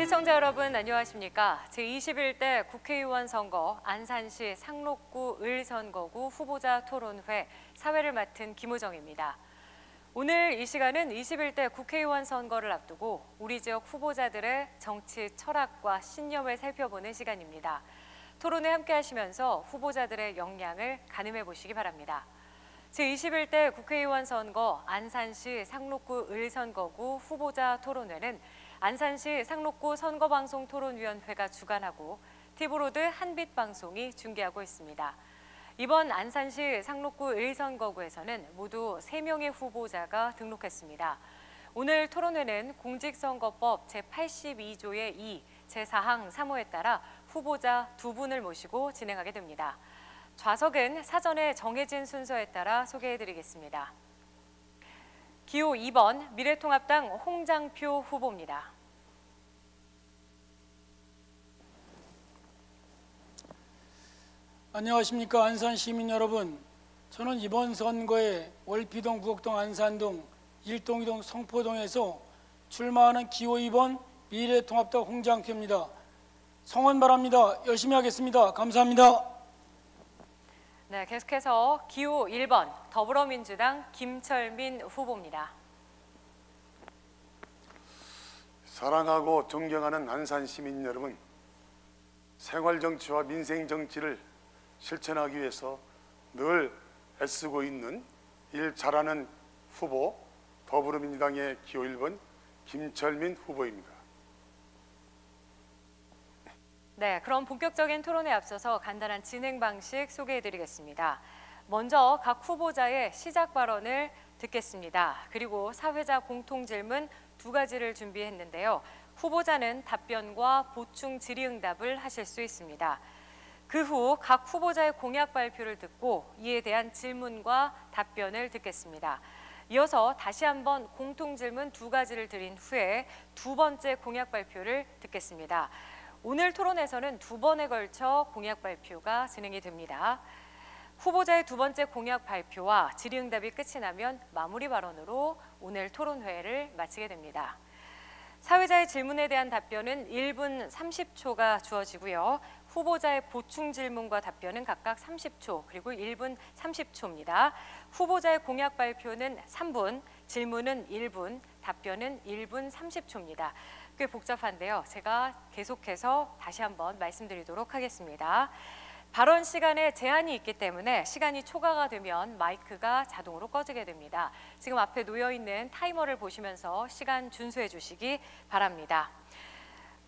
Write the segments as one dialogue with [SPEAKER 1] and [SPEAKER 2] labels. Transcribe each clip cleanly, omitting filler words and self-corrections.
[SPEAKER 1] 시청자 여러분 안녕하십니까? 제21대 국회의원 선거 안산시 상록구 을선거구 후보자 토론회 사회를 맡은 김우정입니다. 오늘 이 시간은 21대 국회의원 선거를 앞두고 우리 지역 후보자들의 정치 철학과 신념을 살펴보는 시간입니다. 토론회 함께 하시면서 후보자들의 역량을 가늠해 보시기 바랍니다. 제21대 국회의원 선거 안산시 상록구 을선거구 후보자 토론회는 안산시 상록구 선거방송토론위원회가 주관하고 티브로드 한빛방송이 중계하고 있습니다. 이번 안산시 상록구 을선거구에서는 모두 3명의 후보자가 등록했습니다. 오늘 토론회는 공직선거법 제82조의 2, 제4항 3호에 따라 후보자 2분을 모시고 진행하게 됩니다. 좌석은 사전에 정해진 순서에 따라 소개해드리겠습니다. 기호 2번 미래통합당 홍장표 후보입니다.
[SPEAKER 2] 안녕하십니까 안산 시민 여러분. 저는 이번 선거에 월피동, 구곡동, 안산동, 일동, 2동, 성포동에서 출마하는 기호 2번 미래통합당 홍장표입니다. 성원 바랍니다. 열심히 하겠습니다. 감사합니다.
[SPEAKER 1] 네, 계속해서 기호 1번 더불어민주당 김철민 후보입니다.
[SPEAKER 3] 사랑하고 존경하는 안산 시민 여러분, 생활정치와 민생정치를 실천하기 위해서 늘 애쓰고 있는 일 잘하는 후보 더불어민주당의 기호 1번 김철민 후보입니다.
[SPEAKER 1] 네, 그럼 본격적인 토론에 앞서서 간단한 진행 방식 소개해드리겠습니다. 먼저 각 후보자의 시작 발언을 듣겠습니다. 그리고 사회자 공통질문 2가지를 준비했는데요. 후보자는 답변과 보충 질의응답을 하실 수 있습니다. 그 후 각 후보자의 공약 발표를 듣고 이에 대한 질문과 답변을 듣겠습니다. 이어서 다시 한번 공통질문 2가지를 드린 후에 2번째 공약 발표를 듣겠습니다. 오늘 토론에서는 2번에 걸쳐 공약 발표가 진행이 됩니다. 후보자의 2번째 공약 발표와 질의응답이 끝이 나면 마무리 발언으로 오늘 토론회를 마치게 됩니다. 사회자의 질문에 대한 답변은 1분 30초가 주어지고요. 후보자의 보충 질문과 답변은 각각 30초, 그리고 1분 30초입니다. 후보자의 공약 발표는 3분, 질문은 1분, 답변은 1분 30초입니다. 꽤 복잡한데요. 제가 계속해서 다시 한번 말씀드리도록 하겠습니다. 발언 시간에 제한이 있기 때문에 시간이 초과가 되면 마이크가 자동으로 꺼지게 됩니다. 지금 앞에 놓여있는 타이머를 보시면서 시간 준수해 주시기 바랍니다.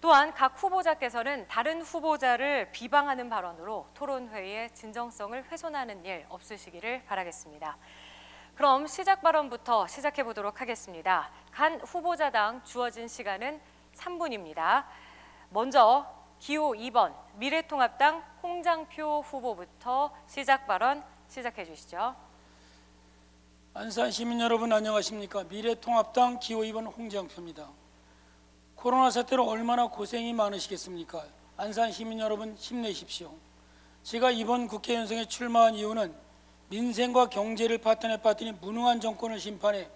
[SPEAKER 1] 또한 각 후보자께서는 다른 후보자를 비방하는 발언으로 토론회의 진정성을 훼손하는 일 없으시기를 바라겠습니다. 그럼 시작 발언부터 시작해 보도록 하겠습니다. 간 후보자당 주어진 시간은 3분입니다. 먼저 기호 2번 미래통합당 홍장표 후보부터 시작 발언 시작해 주시죠.
[SPEAKER 2] 안산 시민 여러분 안녕하십니까? 미래통합당 기호 2번 홍장표입니다. 코로나 사태로 얼마나 고생이 많으시겠습니까? 안산 시민 여러분 힘내십시오. 제가 이번 국회연성에 출마한 이유는 민생과 경제를 파탄에 빠뜨린 무능한 정권을 심판해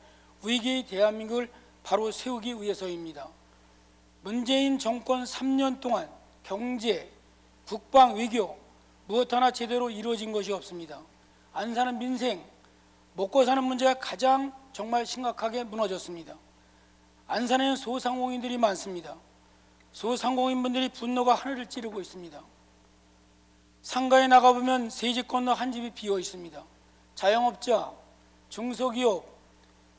[SPEAKER 2] 위기의 대한민국을 바로 세우기 위해서입니다. 문재인 정권 3년 동안 경제, 국방, 외교 무엇 하나 제대로 이루어진 것이 없습니다. 안산은 민생, 먹고 사는 문제가 가장 정말 심각하게 무너졌습니다. 안산에는 소상공인들이 많습니다. 소상공인분들이 분노가 하늘을 찌르고 있습니다. 상가에 나가보면 세 집 건너 한 집이 비어 있습니다. 자영업자, 중소기업,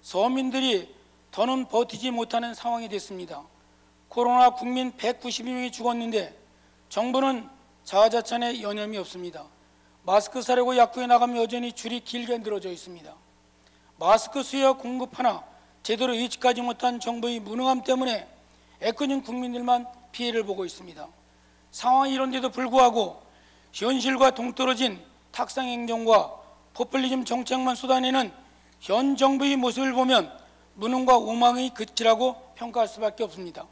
[SPEAKER 2] 서민들이 더는 버티지 못하는 상황이 됐습니다. 코로나 국민 192명이 죽었는데 정부는 자화자찬에 여념이 없습니다. 마스크 사려고 약국에 나가면 여전히 줄이 길게 늘어져 있습니다. 마스크 수요 공급 하나 제대로 예측하지 못한 정부의 무능함 때문에 애꿎은 국민들만 피해를 보고 있습니다. 상황이 이런데도 불구하고 현실과 동떨어진 탁상행정과 포퓰리즘 정책만 쏟아내는 현 정부의 모습을 보면 무능과 오망의 끝이라고 평가할 수밖에 없습니다.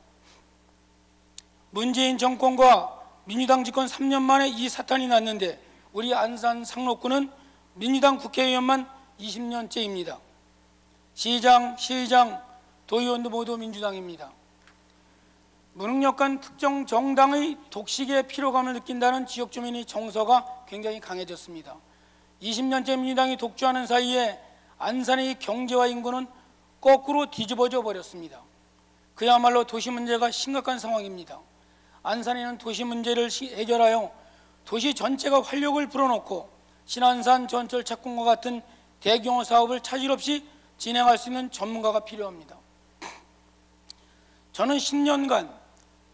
[SPEAKER 2] 문재인 정권과 민주당 집권 3년 만에 이 사탄이 났는데 우리 안산 상록구는 민주당 국회의원만 20년째입니다. 시장, 도의원도 모두 민주당입니다. 무능력한 특정 정당의 독식에 피로감을 느낀다는 지역 주민의 정서가 굉장히 강해졌습니다. 20년째 민주당이 독주하는 사이에 안산의 경제와 인구는 거꾸로 뒤집어져 버렸습니다. 그야말로 도시 문제가 심각한 상황입니다. 안산에는 도시 문제를 해결하여 도시 전체가 활력을 불어넣고 신안산 전철 착공과 같은 대규모 사업을 차질 없이 진행할 수 있는 전문가가 필요합니다. 저는 10년간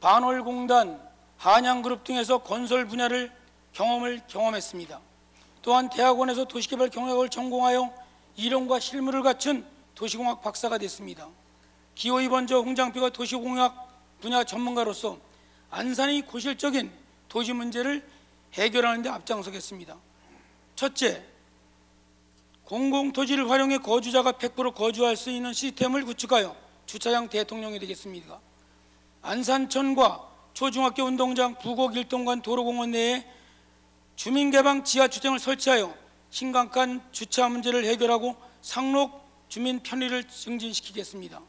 [SPEAKER 2] 반월공단, 한양그룹 등에서 건설 분야를 경험했습니다. 또한 대학원에서 도시개발 경영학을 전공하여 이론과 실무를 갖춘 도시공학 박사가 됐습니다. 기호이번 저 홍장표가 도시공학 분야 전문가로서 안산의 고실적인 도시 문제를 해결하는 데 앞장서겠습니다. 첫째, 공공토지를 활용해 거주자가 100% 거주할 수 있는 시스템을 구축하여 주차장 대통령이 되겠습니다. 안산천과 초중학교 운동장, 부곡 일동간 도로공원 내에 주민개방 지하주택을 설치하여 심각한 주차 문제를 해결하고 상록 주민 편의를 증진시키겠습니다.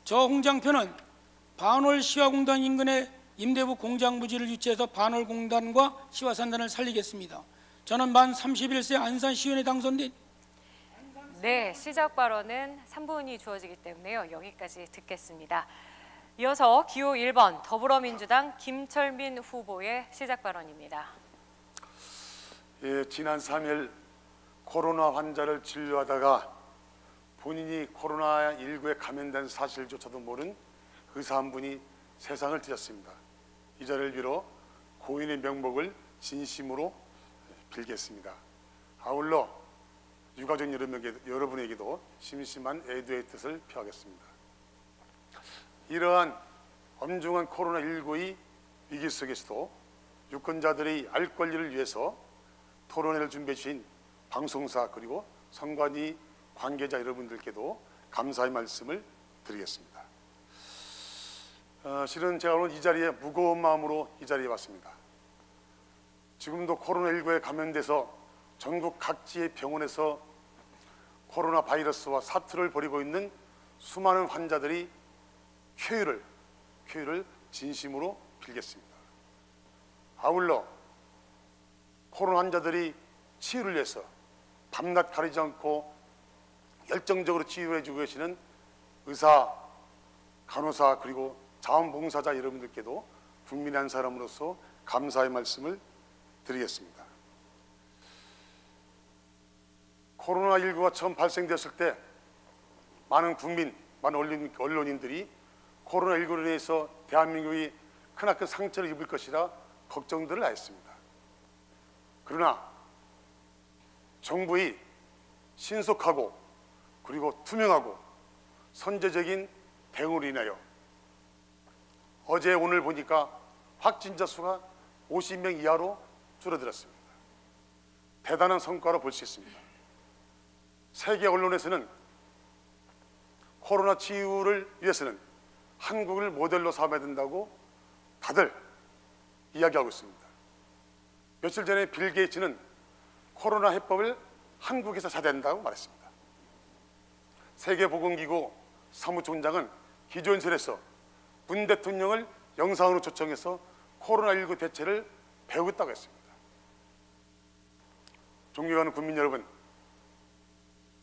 [SPEAKER 2] 저 홍장표는 반월 시화공단 인근에 임대부 공장 부지를 유치해서 반월공단과 시화산단을 살리겠습니다. 저는 만 31세 안산시의원에 당선된.
[SPEAKER 1] 네, 시작 발언은 3분이 주어지기 때문에요. 여기까지 듣겠습니다. 이어서 기호 1번 더불어민주당 김철민 후보의 시작 발언입니다.
[SPEAKER 3] 예, 지난 3일 코로나 환자를 진료하다가 본인이 코로나19에 감염된 사실조차도 모른 의사 한 분이 세상을 뒤졌습니다. 이 자리를 빌어 고인의 명복을 진심으로 빌겠습니다. 아울러 유가족 여러분에게도 심심한 애도의 뜻을 표하겠습니다. 이러한 엄중한 코로나19의 위기 속에서도 유권자들의 알 권리를 위해서 토론회를 준비해 주신 방송사 그리고 선관위 관계자 여러분들께도 감사의 말씀을 드리겠습니다. 실은 제가 오늘 이 자리에 무거운 마음으로 이 자리에 왔습니다. 지금도 코로나19에 감염돼서 전국 각지의 병원에서 코로나 바이러스와 사투를 벌이고 있는 수많은 환자들이 쾌유를 진심으로 빌겠습니다. 아울러 코로나 환자들이 치유를 위해서 밤낮 가리지 않고 열정적으로 치유해 주고 계시는 의사, 간호사 그리고 자원봉사자 여러분들께도 국민의 한 사람으로서 감사의 말씀을 드리겠습니다. 코로나19가 처음 발생됐을 때 많은 국민, 많은 언론인들이 코로나19로 인해서 대한민국이 크나큰 상처를 입을 것이라 걱정들을 하였습니다. 그러나 정부의 신속하고 그리고 투명하고 선제적인 대응으로 인하여 어제 오늘 보니까 확진자 수가 50명 이하로 줄어들었습니다. 대단한 성과로 볼 수 있습니다. 세계 언론에서는 코로나 치유를 위해서는 한국을 모델로 삼아야 된다고 다들 이야기하고 있습니다. 며칠 전에 빌 게이츠는 코로나 해법을 한국에서 찾아야 된다고 말했습니다. 세계보건기구 사무총장은 기조연설에서 문 대통령을 영상으로 초청해서 코로나19 대처를 배우겠다고 했습니다. 존경하는 국민 여러분,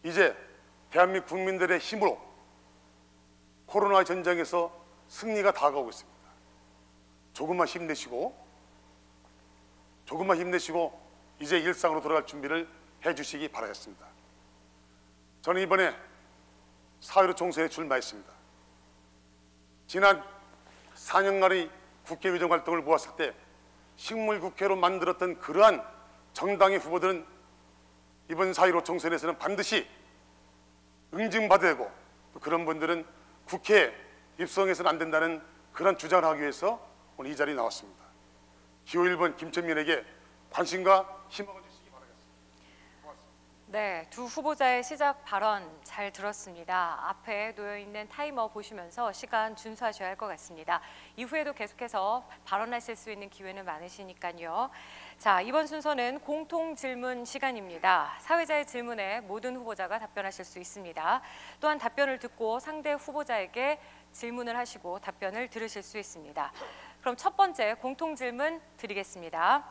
[SPEAKER 3] 이제 대한민국 국민들의 힘으로 코로나 전쟁에서 승리가 다가오고 있습니다. 조금만 힘내시고 이제 일상으로 돌아갈 준비를 해주시기 바라겠습니다. 저는 이번에 4.15 총선에 출마했습니다. 지난 4년간의 국회 의정 활동을 보았을 때 식물국회로 만들었던 그러한 정당의 후보들은 이번 4.15 총선에서는 반드시 응징받아야 되고 또 그런 분들은 국회에 입성해서는 안 된다는 그런 주장을 하기 위해서 오늘 이 자리에 나왔습니다. 기호 1번 김천민에게 관심과 희망을 주시기 바라겠습니다. 고맙습니다.
[SPEAKER 1] 네, 두 후보자의 시작 발언 잘 들었습니다. 앞에 놓여있는 타이머 보시면서 시간 준수하셔야 할 것 같습니다. 이후에도 계속해서 발언하실 수 있는 기회는 많으시니까요. 자, 이번 순서는 공통 질문 시간입니다. 사회자의 질문에 모든 후보자가 답변하실 수 있습니다. 또한 답변을 듣고 상대 후보자에게 질문을 하시고 답변을 들으실 수 있습니다. 그럼 첫 번째 공통 질문 드리겠습니다.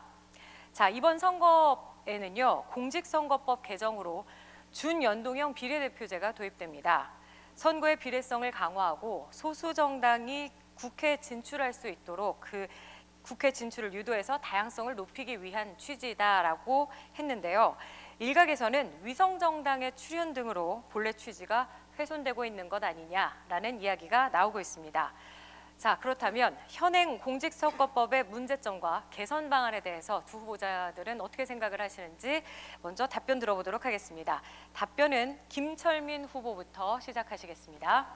[SPEAKER 1] 자, 이번 선거에는요, 공직선거법 개정으로 준연동형 비례대표제가 도입됩니다. 선거의 비례성을 강화하고 소수 정당이 국회에 진출할 수 있도록 그 국회 진출을 유도해서 다양성을 높이기 위한 취지다라고 했는데요. 일각에서는 위성정당의 출현 등으로 본래 취지가 훼손되고 있는 것 아니냐라는 이야기가 나오고 있습니다. 자, 그렇다면 현행 공직선거법의 문제점과 개선 방안에 대해서 두 후보자들은 어떻게 생각을 하시는지 먼저 답변 들어보도록 하겠습니다. 답변은 김철민 후보부터 시작하시겠습니다.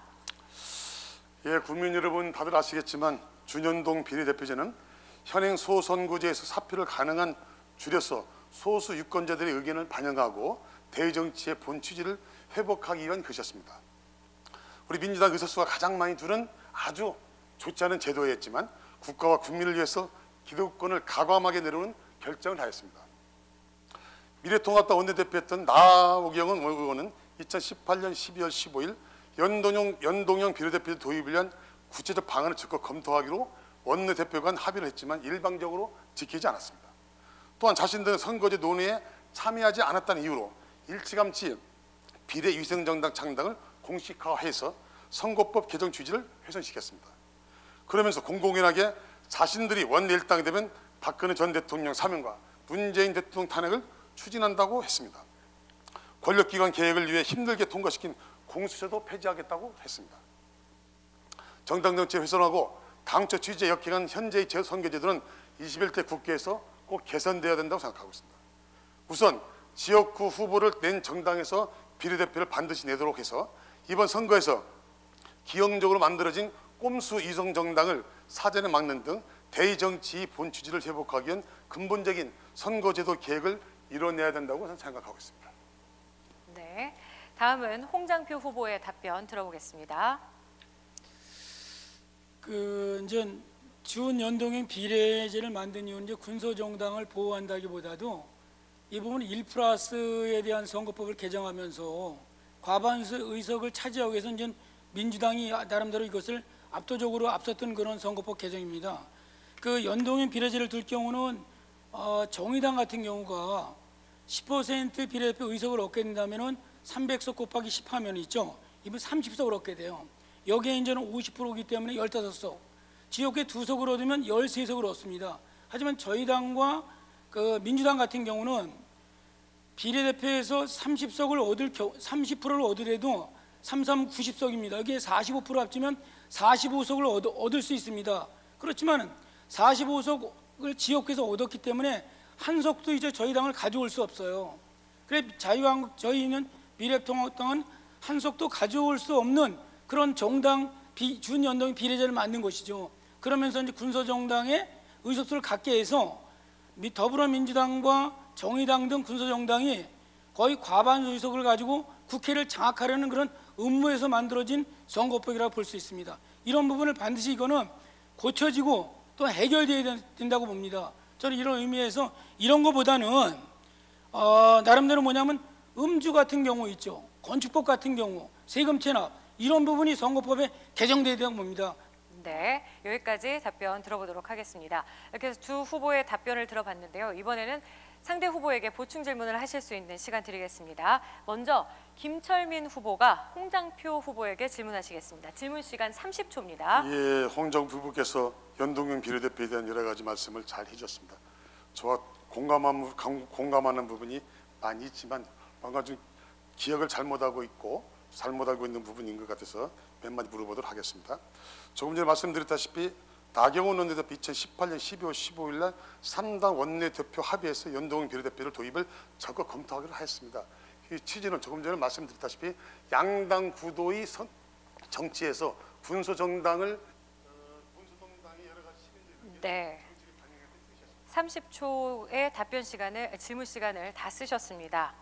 [SPEAKER 3] 예, 국민 여러분 다들 아시겠지만 준연동 비례대표제는 현행 소선거제에서 사표를 가능한 줄여서 소수 유권자들의 의견을 반영하고 대정치의 본 취지를 회복하기 위한 것이었습니다. 우리 민주당 의석수가 가장 많이 두는 아주 좋지 않은 제도였지만 국가와 국민을 위해서 기득권을 가감하게 내려오는 결정을 하였습니다. 미래통합당 원내대표였던 나오경 의원은 2018년 12월 15일 연동형 비례대표 도입을 위한 구체적 방안을 적극 검토하기로 원내대표 간 합의를 했지만 일방적으로 지키지 않았습니다. 또한 자신들은 선거제 논의에 참여하지 않았다는 이유로 일찌감치 비례위성정당 창당을 공식화해서 선거법 개정 취지를 훼손시켰습니다. 그러면서 공공연하게 자신들이 원내 일당이 되면 박근혜 전 대통령 사면과 문재인 대통령 탄핵을 추진한다고 했습니다. 권력기관 개혁을 위해 힘들게 통과시킨 공수처도 폐지하겠다고 했습니다. 정당 정치를 훼손하고 당초 취지에 역행한 현재의 선거제도는 21대 국회에서 꼭 개선되어야 된다고 생각하고 있습니다. 우선 지역구 후보를 낸 정당에서 비례대표를 반드시 내도록 해서 이번 선거에서 기형적으로 만들어진 꼼수 이성 정당을 사전에 막는 등 대정치 본 취지를 회복하기 위한 근본적인 선거제도 계획을 이뤄내야 된다고 저는 생각하고 있습니다.
[SPEAKER 1] 네, 다음은 홍장표 후보의 답변 들어보겠습니다.
[SPEAKER 2] 이제 준연동형 비례제를 만든 이유는 이제 군소정당을 보호한다기보다도 이 부분 1+에 대한 선거법을 개정하면서 과반수 의석을 차지하기 위해서 이제 민주당이 나름대로 이것을 압도적으로 앞섰던 그런 선거법 개정입니다. 그 연동형 비례제를 둘 경우는 정의당 같은 경우가 10% 비례대표 의석을 얻게 된다면은 300석 곱하기 10 하면 있죠. 이번 30석을 얻게 돼요. 여기에 이제는 50%이기 때문에 15석. 지역에 2석을 얻으면 13석을 얻습니다. 하지만 저희 당과 그 민주당 같은 경우는 비례대표에서 30%를 얻으래도 90석입니다. 여기에 45% 합치면 45석을 얻을 수 있습니다. 그렇지만 45석을 지역에서 얻었기 때문에 한 석도 이제 저희 당을 가져올 수 없어요. 그래 자유한국 저희는 미래통합당은 한 석도 가져올 수 없는 그런 정당 준연동 비례제를 만든 것이죠. 그러면서 이제 군소정당의 의석수를 갖게 해서 더불어민주당과 정의당 등 군소정당이 거의 과반수 의석을 가지고 국회를 장악하려는 그런 음모에서 만들어진 선거법이라고 볼 수 있습니다. 이런 부분을 반드시 이거는 고쳐지고 또 해결되어야 된다고 봅니다. 저는 이런 의미에서 이런 것보다는 나름대로 뭐냐면 음주 같은 경우 있죠. 건축법 같은 경우, 세금 체납 이런 부분이 선거법에 개정되어야 된다고 봅니다.
[SPEAKER 1] 네, 여기까지 답변 들어보도록 하겠습니다. 이렇게 해서 두 후보의 답변을 들어봤는데요. 이번에는 상대 후보에게 보충 질문을 하실 수 있는 시간 드리겠습니다. 먼저 김철민 후보가 홍장표 후보에게 질문하시겠습니다. 질문 시간 30초입니다.
[SPEAKER 3] 예, 홍정표 후보께서 연동형 비례대표에 대한 여러 가지 말씀을 잘 해주셨습니다. 저와 공감하는 부분이 많이 있지만 뭔가 좀 기억을 잘못하고 있고 잘못 알고 있는 부분인 것 같아서 몇 마디 물어보도록 하겠습니다. 조금 전에 말씀드렸다시피 나경원 원내대표 2018년 12월 15일 날 3당 원내대표 합의해서 연동형 비례대표를 도입을 적극 검토하기로 했습니다. 이 취지는 조금 전에 말씀드렸다시피 양당 구도의 정치에서 군소정당이 여러 가지 시민들에게
[SPEAKER 1] 네. 30초의 질문 시간을 다 쓰셨습니다.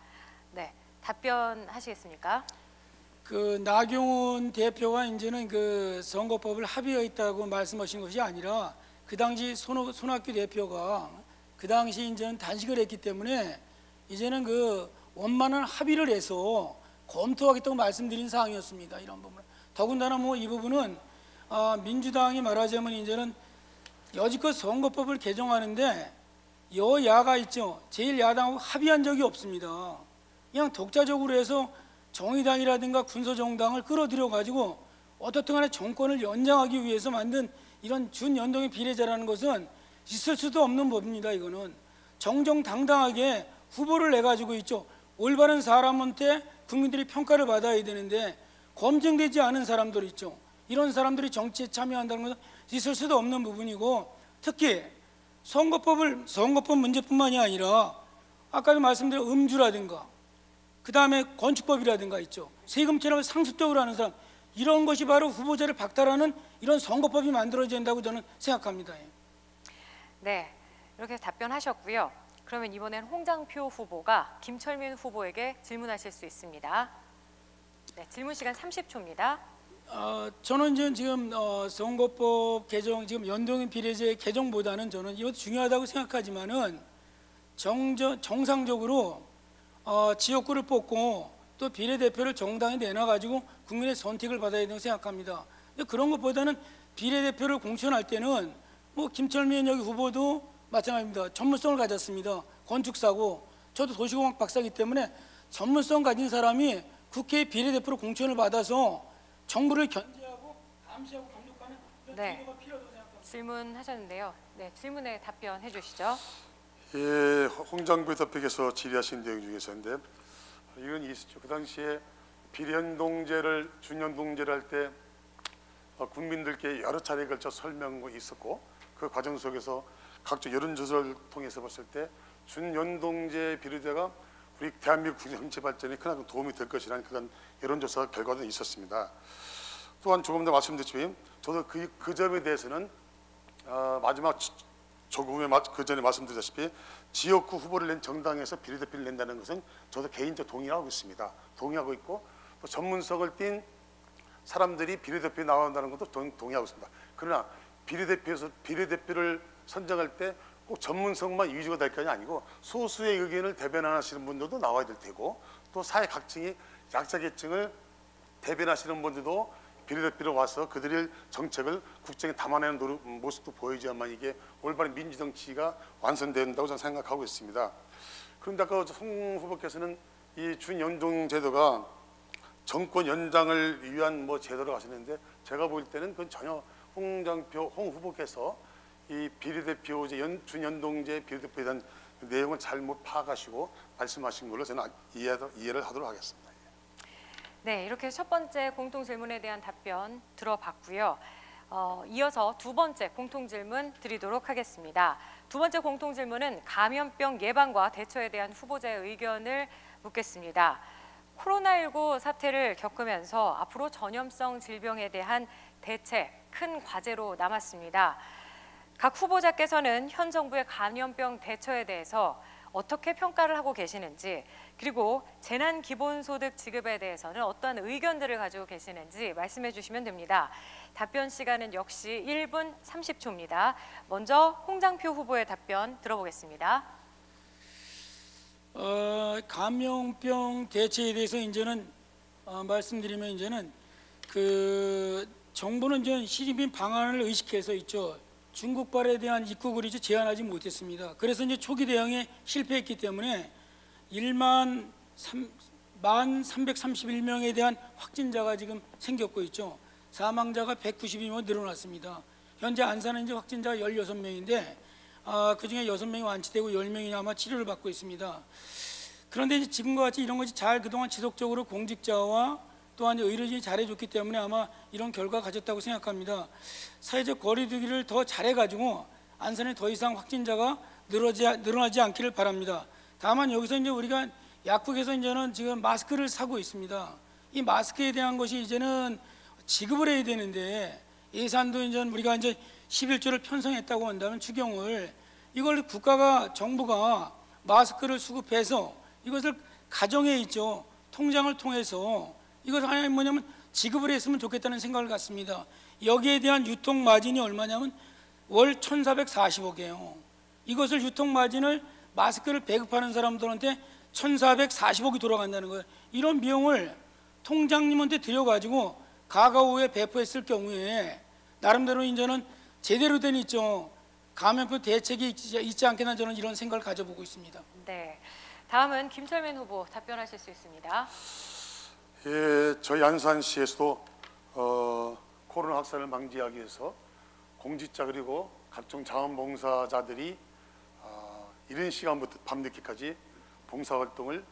[SPEAKER 1] 네, 답변하시겠습니까?
[SPEAKER 2] 그 나경원 대표가 이제는 그 선거법을 합의했다고 말씀하신 것이 아니라 그 당시 손학규 대표가 그 당시 이제는 단식을 했기 때문에 이제는 그 원만한 합의를 해서 검토하겠다고 말씀드린 사항이었습니다. 이런 부분. 더군다나 뭐 이 부분은 민주당이 말하자면 이제는 여지껏 선거법을 개정하는데 여야가 있죠. 제1야당하고 합의한 적이 없습니다. 그냥 독자적으로 해서 정의당이라든가 군소정당을 끌어들여 가지고 어떻든 간에 정권을 연장하기 위해서 만든 이런 준연동의 비례제라는 것은 있을 수도 없는 법입니다. 이거는 정정당당하게 후보를 내가지고 있죠. 올바른 사람한테 국민들이 평가를 받아야 되는데 검증되지 않은 사람들 있죠. 이런 사람들이 정치에 참여한다는 것은 있을 수도 없는 부분이고, 특히 선거법 문제뿐만이 아니라 아까도 말씀드린 음주라든가 그 다음에 건축법이라든가 있죠. 세금 체납을 상습적으로 하는 사람, 이런 것이 바로 후보자를 박탈하는 이런 선거법이 만들어져야 된다고 저는 생각합니다.
[SPEAKER 1] 네, 이렇게 답변하셨고요. 그러면 이번엔 홍장표 후보가 김철민 후보에게 질문하실 수 있습니다. 네, 질문 시간 30초입니다.
[SPEAKER 2] 저는 지금 선거법 개정, 지금 연동형 비례제 개정보다는 저는 이것도 중요하다고 생각하지만은 정상적으로 지역구를 뽑고 또 비례대표를 정당에 내놔가지고 국민의 선택을 받아야 된다고 생각합니다. 근데 그런 것보다는 비례대표를 공천할 때는 뭐 김철민 여기 후보도 마찬가지입니다. 전문성을 가졌습니다. 건축사고, 저도 도시공학 박사이기 때문에 전문성 가진 사람이 국회 비례대표로 공천을 받아서 정부를 견제하고 감시하고 감독하는 그런 제도가 필요하다고 생각합니다.
[SPEAKER 1] 질문하셨는데요. 네, 질문에 답변해 주시죠.
[SPEAKER 3] 예, 홍장표 대표께서 질의하신 내용 중에서인데 이건 있었죠. 그 당시에 비례연동제를 준연동제를 할 때 국민들께 여러 차례에 걸쳐 설명이 있었고, 그 과정 속에서 각종 여론조사를 통해서 봤을 때 준연동제 비례제가 우리 대한민국 정치 발전에 크나큰 도움이 될 것이라는 그런 여론조사 결과도 있었습니다. 또한 조금 더 말씀드렸지만 저도 그 점에 대해서는 마지막 조금의 그 전에 말씀드렸다시피 지역구 후보를 낸 정당에서 비례대표를 낸다는 것은 저도 개인적으로 동의하고 있습니다. 동의하고 있고 또 전문성을 띈 사람들이 비례대표에 나온다는 것도 동의하고 있습니다. 그러나 비례대표를 선정할 때 꼭 전문성만 위주가 될 것이 아니고 소수의 의견을 대변하시는 분들도 나와야 될 테고, 또 사회 각층이 약자계층을 대변하시는 분들도 비례대표로 와서 그들의 정책을 국정에 담아내는 모습도 보여줘야만 이게 올바른 민주정치가 완성된다고 저는 생각하고 있습니다. 그런데 아까 홍 후보께서는 이 준연동제도가 정권 연장을 위한 제도라고 하시는데, 제가 볼 때는 그건 전혀 홍 후보께서 이 비례대표제 준연동제 비례대표에 대한 내용을 잘못 파악하시고 말씀하신 걸로 저는 이해를 하도록 하겠습니다.
[SPEAKER 1] 네, 이렇게 첫 번째 공통 질문에 대한 답변 들어봤고요. 이어서 두 번째 공통 질문 드리도록 하겠습니다. 두 번째 공통 질문은 감염병 예방과 대처에 대한 후보자의 의견을 묻겠습니다. 코로나19 사태를 겪으면서 앞으로 전염성 질병에 대한 대책 큰 과제로 남았습니다. 각 후보자께서는 현 정부의 감염병 대처에 대해서 어떻게 평가를 하고 계시는지, 그리고 재난기본소득 지급에 대해서는 어떠한 의견들을 가지고 계시는지 말씀해 주시면 됩니다. 답변 시간은 역시 1분 30초입니다. 먼저 홍장표 후보의 답변 들어보겠습니다.
[SPEAKER 2] 감염병 대처에 대해서 이제는 말씀드리면 이제는 그 정부는 이제 시진핑 방안을 의식해서 있죠. 중국발에 대한 입국을 이제 제한하지 못했습니다. 그래서 이제 초기 대응에 실패했기 때문에 1331명에 대한 확진자가 지금 생겼고 있죠. 사망자가 192명 늘어났습니다. 현재 안산은 이제 확진자가 16명인데 그중에 6명이 완치되고 10명이 아마 치료를 받고 있습니다. 그런데 이제 지금과 같이 이런 것이 잘 그동안 지속적으로 공직자와 또한 의료진이 잘해줬기 때문에 아마 이런 결과가 가졌다고 생각합니다. 사회적 거리두기를 더 잘해가지고 안산에 더 이상 확진자가 늘어나지 않기를 바랍니다. 다만 여기서 이제 우리가 약국에서 이제는 지금 마스크를 사고 있습니다. 이 마스크에 대한 것이 이제는 지급을 해야 되는데 예산도 이제 우리가 이제 11조를 편성했다고 한다면 추경을 이걸 정부가 마스크를 수급해서 이것을 가정에 있죠. 통장을 통해서 이것을 하나님 뭐냐면 지급을 했으면 좋겠다는 생각을 갖습니다. 여기에 대한 유통 마진이 얼마냐면 월 1,440억이에요. 이것을 유통 마진을 마스크를 배급하는 사람들한테 1,440억이 돌아간다는 거예요. 이런 비용을 통장님한테 들여가지고 가가오에 배포했을 경우에 나름대로 이제는 제대로 된 있죠 감염병 대책이 있지 않겠나 저는 이런 생각을 가져보고 있습니다.
[SPEAKER 1] 네, 다음은 김철민 후보 답변하실 수 있습니다.
[SPEAKER 3] 예, 저희 안산시에서도 코로나 확산을 방지하기 위해서 공직자 그리고 각종 자원봉사자들이 이른 시간부터 밤늦게까지 봉사활동을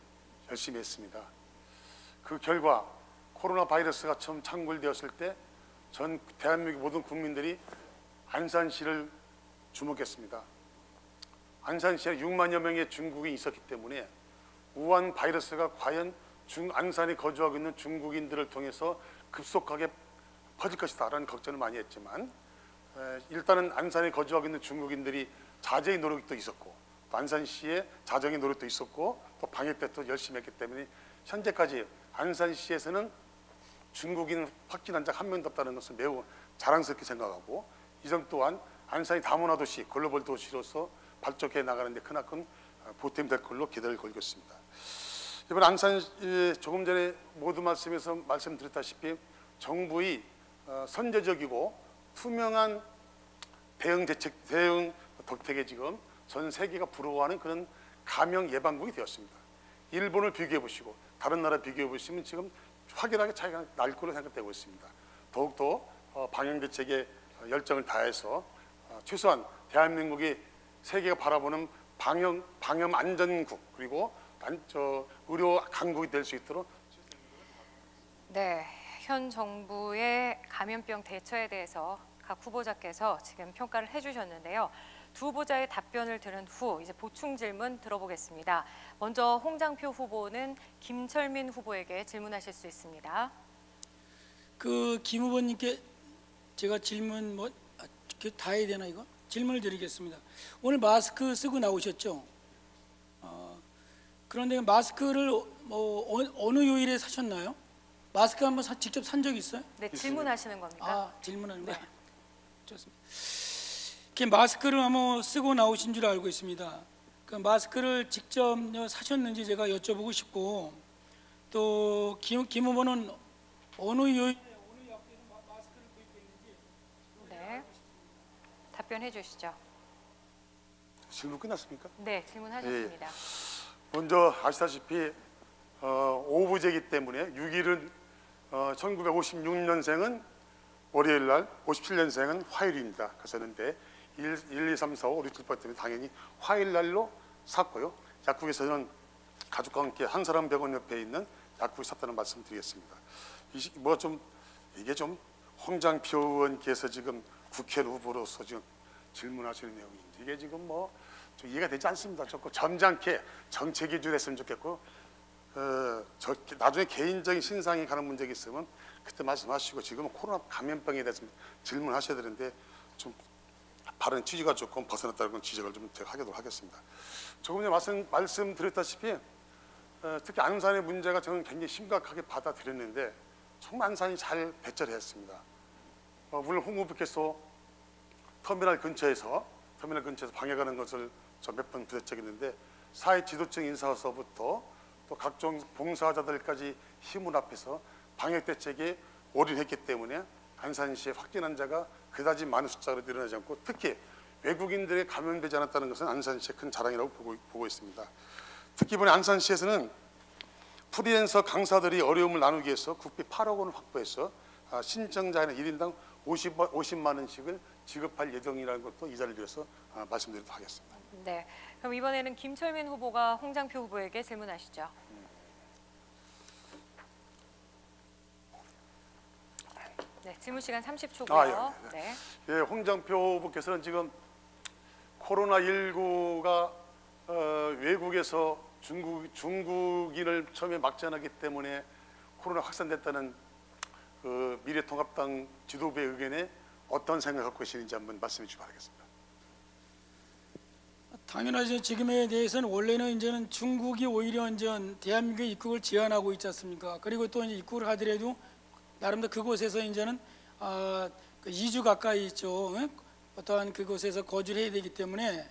[SPEAKER 3] 열심히 했습니다. 그 결과 코로나 바이러스가 처음 창궐되었을 때 전 대한민국 모든 국민들이 안산시를 주목했습니다. 안산시에 6만여 명의 중국인이 있었기 때문에 우한 바이러스가 과연 안산에 거주하고 있는 중국인들을 통해서 급속하게 퍼질 것이다라는 걱정을 많이 했지만 일단은 안산에 거주하고 있는 중국인들이 자제의 노력도 있었고 또 안산시의 자정의 노력도 있었고 또 방역 때도 열심히 했기 때문에 현재까지 안산시에서는 중국인 확진 환자 한 명도 없다는 것은 매우 자랑스럽게 생각하고 이 점 또한 안산이 다문화 도시, 글로벌 도시로서 발전해 나가는 데 크나큰 보탬이 될 걸로 기대를 걸고 있습니다. 이번 안산 조금 전에 모두 말씀에서 말씀드렸다시피 정부의 선제적이고 투명한 대응 덕택에 지금 전 세계가 부러워하는 그런 감염 예방국이 되었습니다. 일본을 비교해 보시고 다른 나라 비교해 보시면 지금 확연하게 차이가 날 거로 생각되고 있습니다. 더욱더 방역 대책에 열정을 다해서 최소한 대한민국이 세계가 바라보는 방역 안전국 그리고 의료 강국이 될 수 있도록.
[SPEAKER 1] 네, 현 정부의 감염병 대처에 대해서 각 후보자께서 지금 평가를 해주셨는데요. 두 후보자의 답변을 들은 후 이제 보충 질문 들어보겠습니다. 먼저 홍장표 후보는 김철민 후보에게 질문하실 수 있습니다.
[SPEAKER 2] 그 김 후보님께 제가 질문 다 해야 되나 이거? 질문을 드리겠습니다. 오늘 마스크 쓰고 나오셨죠? 그런데 마스크를 어느 요일에 사셨나요? 마스크 한번 직접 산 적 있어요?
[SPEAKER 1] 네, 질문하시는 겁니다.
[SPEAKER 2] 아, 질문하는 거예요? 네. 좋습니다. 이렇게 마스크를 한번 쓰고 나오신 줄 알고 있습니다. 그 마스크를 직접 사셨는지 제가 여쭤보고 싶고 또 김 후보는 어느 요일에 어느 약국에서 마스크를 구입했는지
[SPEAKER 1] 네, 답변해 주시죠.
[SPEAKER 3] 질문 끝났습니까?
[SPEAKER 1] 네, 질문하셨습니다.
[SPEAKER 3] 먼저 아시다시피 오부제이기 때문에 6일은 1956년생은 월요일 날, 57년생은 화요일입니다. 그랬었는데 1, 2, 3, 4, 5, 6, 7, 8 때문에 당연히 화요일 날로 샀고요. 약국에서는 가족과 함께 한사람병원 옆에 있는 약국에 샀다는 말씀드리겠습니다. 이게 좀 홍장표 의원께서 지금 국회의원 후보로서 지금 질문하시는 내용인데 이게 지금 좀 이해가 되지 않습니다. 조금 점잖게 정책이 주됐으면 좋겠고 나중에 개인적인 신상이 가는 문제가 있으면 그때 말씀하시고 지금은 코로나 감염병에 대해서 질문하셔야 되는데 좀 발언 취지가 조금 벗어났다는 건 지적을 좀 제가 하도록 하겠습니다. 조금 전에 말씀드렸다시피 특히 안산의 문제가 저는 굉장히 심각하게 받아들였는데 정말 안산이 잘 배절했습니다. 물론 홍 후보께서 터미널 근처에서 방역하는 것을 저 몇 번 부대적했는데 사회 지도층 인사서부터 또 각종 봉사자들까지 힘을 합해서 방역 대책에 올인했기 때문에 안산시의 확진 환자가 그다지 많은 숫자로 늘어나지 않고 특히 외국인들의 감염되지 않았다는 것은 안산시의 큰 자랑이라고 보고 있습니다. 특히 이번에 안산시에서는 프리랜서 강사들이 어려움을 나누기 위해서 국비 8억 원을 확보해서 신청자에는 1인당 50만 원씩을 지급할 예정이라는 것도 이 자리를 빌어서 말씀드리도록 하겠습니다.
[SPEAKER 1] 네, 그럼 이번에는 김철민 후보가 홍장표 후보에게 질문하시죠. 네, 질문 시간 30초고요. 네.
[SPEAKER 3] 예, 홍장표 후보께서는 지금 코로나19가 외국에서 중국인을 처음에 막전하기 때문에 코로나 확산됐다는 미래통합당 지도부의 의견에 어떤 생각을 갖고 계시는지 한번 말씀해 주시기 바라겠습니다.
[SPEAKER 2] 당연하죠. 지금에 대해서는 원래는 이제는 중국이 오히려 이제 대한민국의 입국을 제한하고 있지 않습니까? 그리고 또 이제 입국을 하더라도 나름대로 그곳에서 이제는 2주 가까이 있죠. 어떠한 그곳에서 거주를 해야 되기 때문에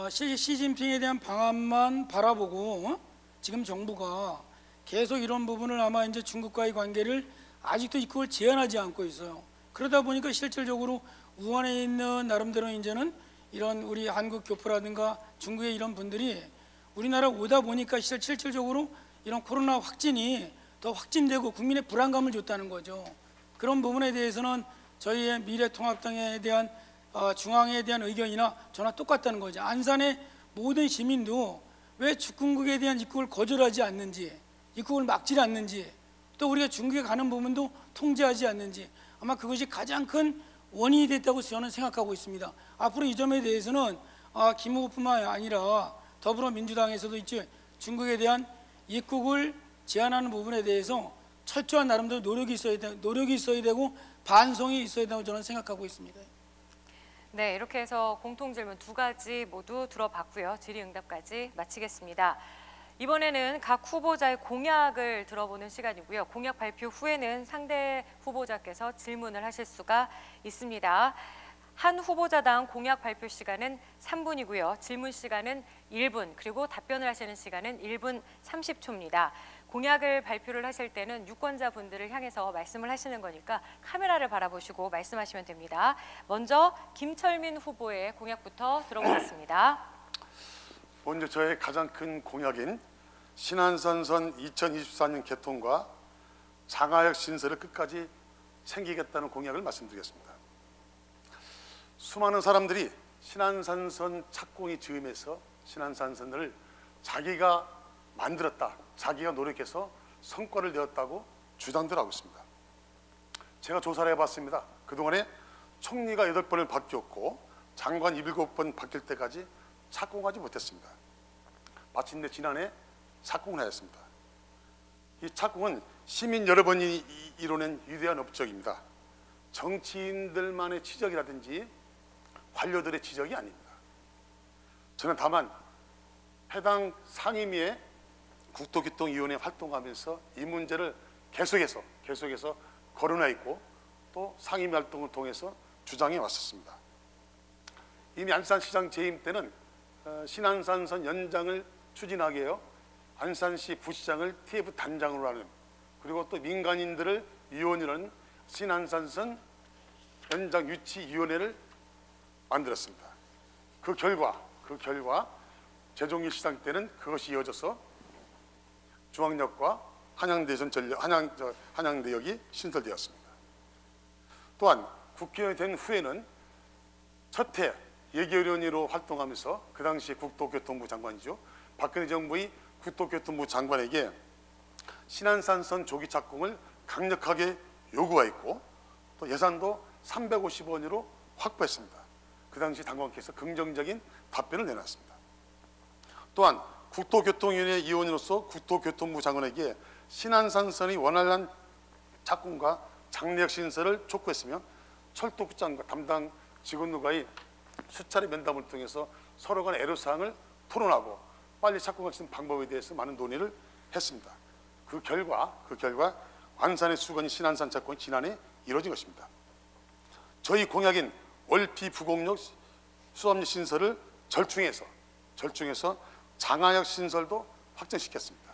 [SPEAKER 2] 시진핑에 대한 방안만 바라보고 지금 정부가 계속 이런 부분을 아마 이제 중국과의 관계를 아직도 입국을 제한하지 않고 있어요. 그러다 보니까 실질적으로 우한에 있는 나름대로 이제는 이런 우리 한국 교포라든가 중국의 이런 분들이 우리나라 오다 보니까 실질적으로 이런 코로나 확진이 더 확진되고 국민의 불안감을 줬다는 거죠. 그런 부분에 대해서는 저희의 미래통합당에 대한 중앙에 대한 의견이나 저나 똑같다는 거죠. 안산의 모든 시민도 왜 중국에 대한 입국을 거절하지 않는지, 입국을 막지 않는지, 또 우리가 중국에 가는 부분도 통제하지 않는지, 아마 그것이 가장 큰 원인이 됐다고 저는 생각하고 있습니다. 앞으로 이 점에 대해서는 김 후보뿐만 아니라 더불어민주당에서도 있죠, 중국에 대한 입국을 제한하는 부분에 대해서 철저한 나름대로 노력이 있어야 되고 반성이 있어야 된다고 저는 생각하고 있습니다.
[SPEAKER 1] 네, 이렇게 해서 공통질문 2가지 모두 들어봤고요. 질의응답까지 마치겠습니다. 이번에는 각 후보자의 공약을 들어보는 시간이고요. 공약 발표 후에는 상대 후보자께서 질문을 하실 수가 있습니다. 한 후보자당 공약 발표 시간은 3분이고요. 질문 시간은 1분, 그리고 답변을 하시는 시간은 1분 30초입니다. 공약을 발표를 하실 때는 유권자분들을 향해서 말씀을 하시는 거니까 카메라를 바라보시고 말씀하시면 됩니다. 먼저 김철민 후보의 공약부터 들어보겠습니다.
[SPEAKER 3] 먼저 저의 가장 큰 공약인 신안산선 2024년 개통과 장하역 신설을 끝까지 챙기겠다는 공약을 말씀드리겠습니다. 수많은 사람들이 신안산선 착공이 즈음해서 신안산선을 자기가 만들었다, 자기가 노력해서 성과를 내었다고 주장들 하고 있습니다. 제가 조사를 해봤습니다. 그동안에 총리가 8번을 바뀌었고 장관 7번 바뀔 때까지 착공하지 못했습니다. 마침내 지난해 착공을 하였습니다. 이 착공은 시민 여러분이 이뤄낸 위대한 업적입니다. 정치인들만의 지적이라든지 관료들의 지적이 아닙니다. 저는 다만 해당 상임위의 국토교통위원회 활동하면서 이 문제를 계속해서 거론해 있고 또 상임위 활동을 통해서 주장해 왔었습니다. 이미 안산시장 재임 때는 신안산선 연장을 추진하게 해요. 안산시 부시장을 TF 단장으로 하는, 그리고 또 민간인들을 위원으로 하는 신안산선 연장 유치위원회를 만들었습니다. 그 결과 재종일 시장 때는 그것이 이어져서 중앙역과 한양대역이 신설되었습니다. 또한 국회의원이 된 후에는 첫해 예결위원으로 활동하면서 그 당시 국토교통부 장관이죠. 박근혜 정부의 국토교통부 장관에게 신안산선 조기 착공을 강력하게 요구하였고 또 예산도 350원으로 확보했습니다. 그 당시 장관께서 긍정적인 답변을 내놨습니다. 또한 국토교통위원회 위원으로서 국토교통부 장관에게 신안산선이 원활한 착공과 장래역 신설을 촉구했으며 철도국장과 담당 직원들과의 수차례 면담을 통해서 서로 간의 애로사항을 토론하고 빨리 착공할 수 있는 방법에 대해서 많은 논의를 했습니다. 그 결과 안산의 수건이 신안산 착공이 지난해 이루어진 것입니다. 저희 공약인 월피 부곡역 수압역 신설을 절충해서 장하역 신설도 확정시켰습니다.